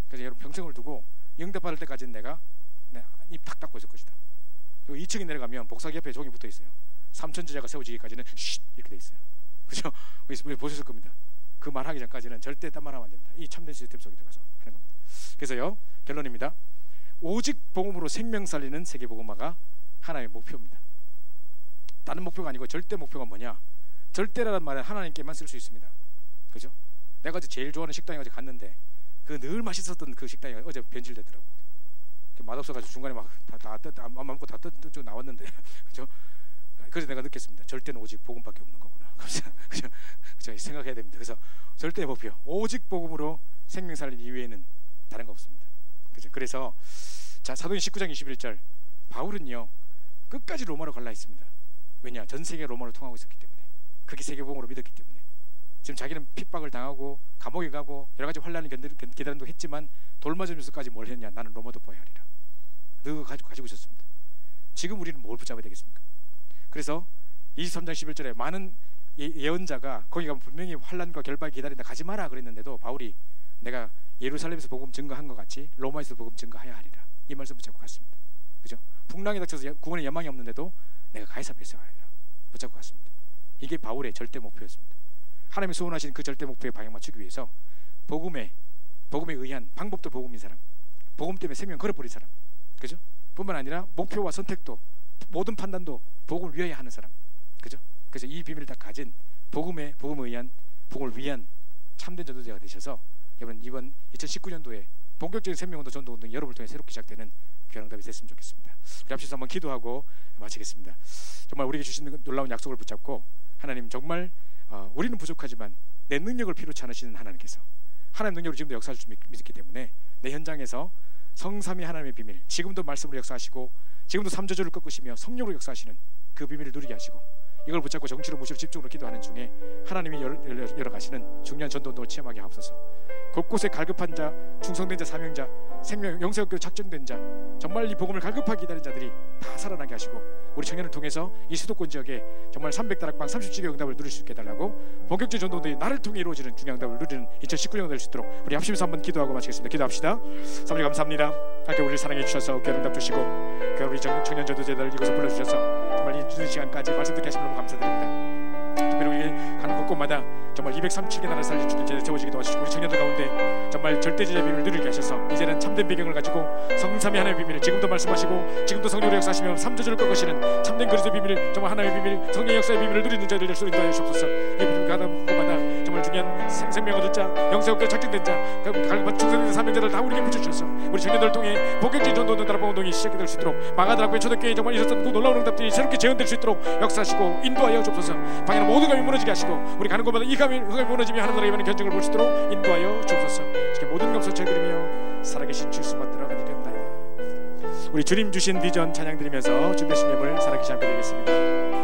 그래서 여러분 평생을 두고 응답받을 때까지는 내가 입 탁 닫고 있을 것이다. 여기 2층에 내려가면 복사기 옆에 종이 붙어 있어요. 3천 제자가 세워지기까지는 쉿 이렇게 돼 있어요. 그죠? 보셨을 겁니다. 그 말하기 전까지는 절대 딴 말하면 안 됩니다. 이 참된 시스템 속에 들어가서 하는 겁니다. 그래서요, 결론입니다. 오직 복음으로 생명 살리는 세계복음화가 하나의 목표입니다. 다른 목표가 아니고 절대 목표가 뭐냐? 절대라는 말은 하나님께만 쓸 수 있습니다. 그죠? 내가 어제 제일 좋아하는 식당에 어제 갔는데 그 늘 맛있었던 그 식당이 어제 변질되더라고. 맛없어가지고 중간에 막 안 먹고 다 뜯고 나왔는데 그죠? 그래서 내가 느꼈습니다. 절대는 오직 복음밖에 없는 거구나. 그죠? 생각해야 됩니다. 그래서 절대 목표 오직 복음으로 생명 살린 이외에는 다른 거 없습니다. 그죠? 그래서 자 사도행 19장 21절 바울은요 끝까지 로마로 갈라 했습니다. 왜냐? 전 세계 로마로 통하고 있었기 때문에, 그게 세계복음으로 믿었기 때문에. 지금 자기는 핍박을 당하고 감옥에 가고 여러 가지 환란을 기다린다고 했지만 돌 맞으면서까지 뭘 했냐? 나는 로마도 보아야 하리라. 늘 가지고 있었습니다. 지금 우리는 뭘 붙잡아야 되겠습니까? 그래서 23장 11절에 많은 예언자가 거기 가면 분명히 환란과 결박이 기다린다 가지 마라 그랬는데도 바울이 내가 예루살렘에서 복음 증거한 것 같이 로마에서 복음 증거하여야 하리라, 이 말씀 붙잡고 갔습니다. 그죠? 풍랑이 닥쳐서 구원의 여망이 없는데도 내가 가이사 뱃어야 하리라 붙잡고 갔습니다. 이게 바울의 절대 목표였습니다. 하나님이 소원하신 그 절대 목표에 방향 맞추기 위해서 복음에 의한 방법도 복음인 사람, 복음 때문에 생명 걸어버린 사람, 그죠? 뿐만 아니라 목표와 선택도 모든 판단도 복음을 위하여 하는 사람, 그죠? 그래서 이 비밀을 다 가진 복음에 의한 복음을 위한 참된 전도자가 되셔서 여러분 이번 2019년도에 본격적인 생명운동 전도운동이 여러분을 통해 새롭게 시작되는 귀한 응답이 됐으면 좋겠습니다. 우리 앞서서 한번 기도하고 마치겠습니다. 정말 우리에게 주신 놀라운 약속을 붙잡고 하나님 정말 우리는 부족하지만 내 능력을 필요치 않으시는 하나님께서 하나님 능력으로 지금도 역사할 수 믿기 때문에 내 현장에서 성삼위 하나님의 비밀, 지금도 말씀으로 역사하시고 지금도 삼저주를 꺾으시며 성령으로 역사하시는 그 비밀을 누리게 하시고 이걸 붙잡고 정치로 무시로 집중으로 기도하는 중에 하나님이 열어가시는 중요한 전도운동을 체험하게 하옵소서. 곳곳에 갈급한 자, 충성된 자, 사명자, 생명 영세학교로 작정된 자, 정말 이 복음을 갈급하게 기다린 자들이 다 살아나게 하시고 우리 청년을 통해서 이 수도권 지역에 정말 300다락방 30주의 응답을 누릴 수 있게 해달라고 본격적인 전도운동이 나를 통해 이루어지는 중요한 응답을 누리는 2019년 될 수 있도록 우리 합심해서 한번 기도하고 마치겠습니다. 기도합시다. 사모님 감사합니다. 하나님 우리를 사랑해 주셔서 귀한 응답 주시고 우리 청년 전도자들을 이곳에 불러주셔서 정말 이 늦은 시간까지 말씀 듣게 하시면 너무 감사드립니다. 특별히 우리 가는 곳곳마다 정말 237개 나라 살릴 주는 제자 세워지기도 하시고 우리 청년들 가운데 정말 절대제자 비밀을 누리게 하셔서 이제는 참된 배경을 가지고 성삼위 하나님의 비밀을 지금도 말씀하시고 지금도 성령으로 역사하시며 삼저주를 꺾으시는 참된 그리스도의 비밀을 정말 하나님의 비밀, 성령의 역사의 비밀을 누리는 자들 될 수 있도록 인도하여 주옵소서. 이 비밀을 가는 곳마다 정말 중요한 생명 얻을 자, 영세학교에 작정된 자, 갈급한 충성된 사명자들 다 우리에게 붙여주셔서 우리 청년들을 통해 본격적인 전도운동 다락방 운동이 시작이 될 수 있도록 마가다락방의 초대교회에 정말 있었던 그 놀라운 응답들이 새롭게 재현될 수 있도록 역사하시고 인도하여 주옵소서. 방해는 모든 감이 무너지게 하시고 우리 가는 곳마다 이 감이 무너지며 하나님 나라에 임하는 견증을 볼 수 있도록 인도하여 주옵소서. 이렇게 모든 감사 드리며 살아계신 주 예수 받들어 가리옵나이다. 우리 주님 주신 비전 찬양 드리면서 준비하신 예물 살아계시 함께 드리겠습니다.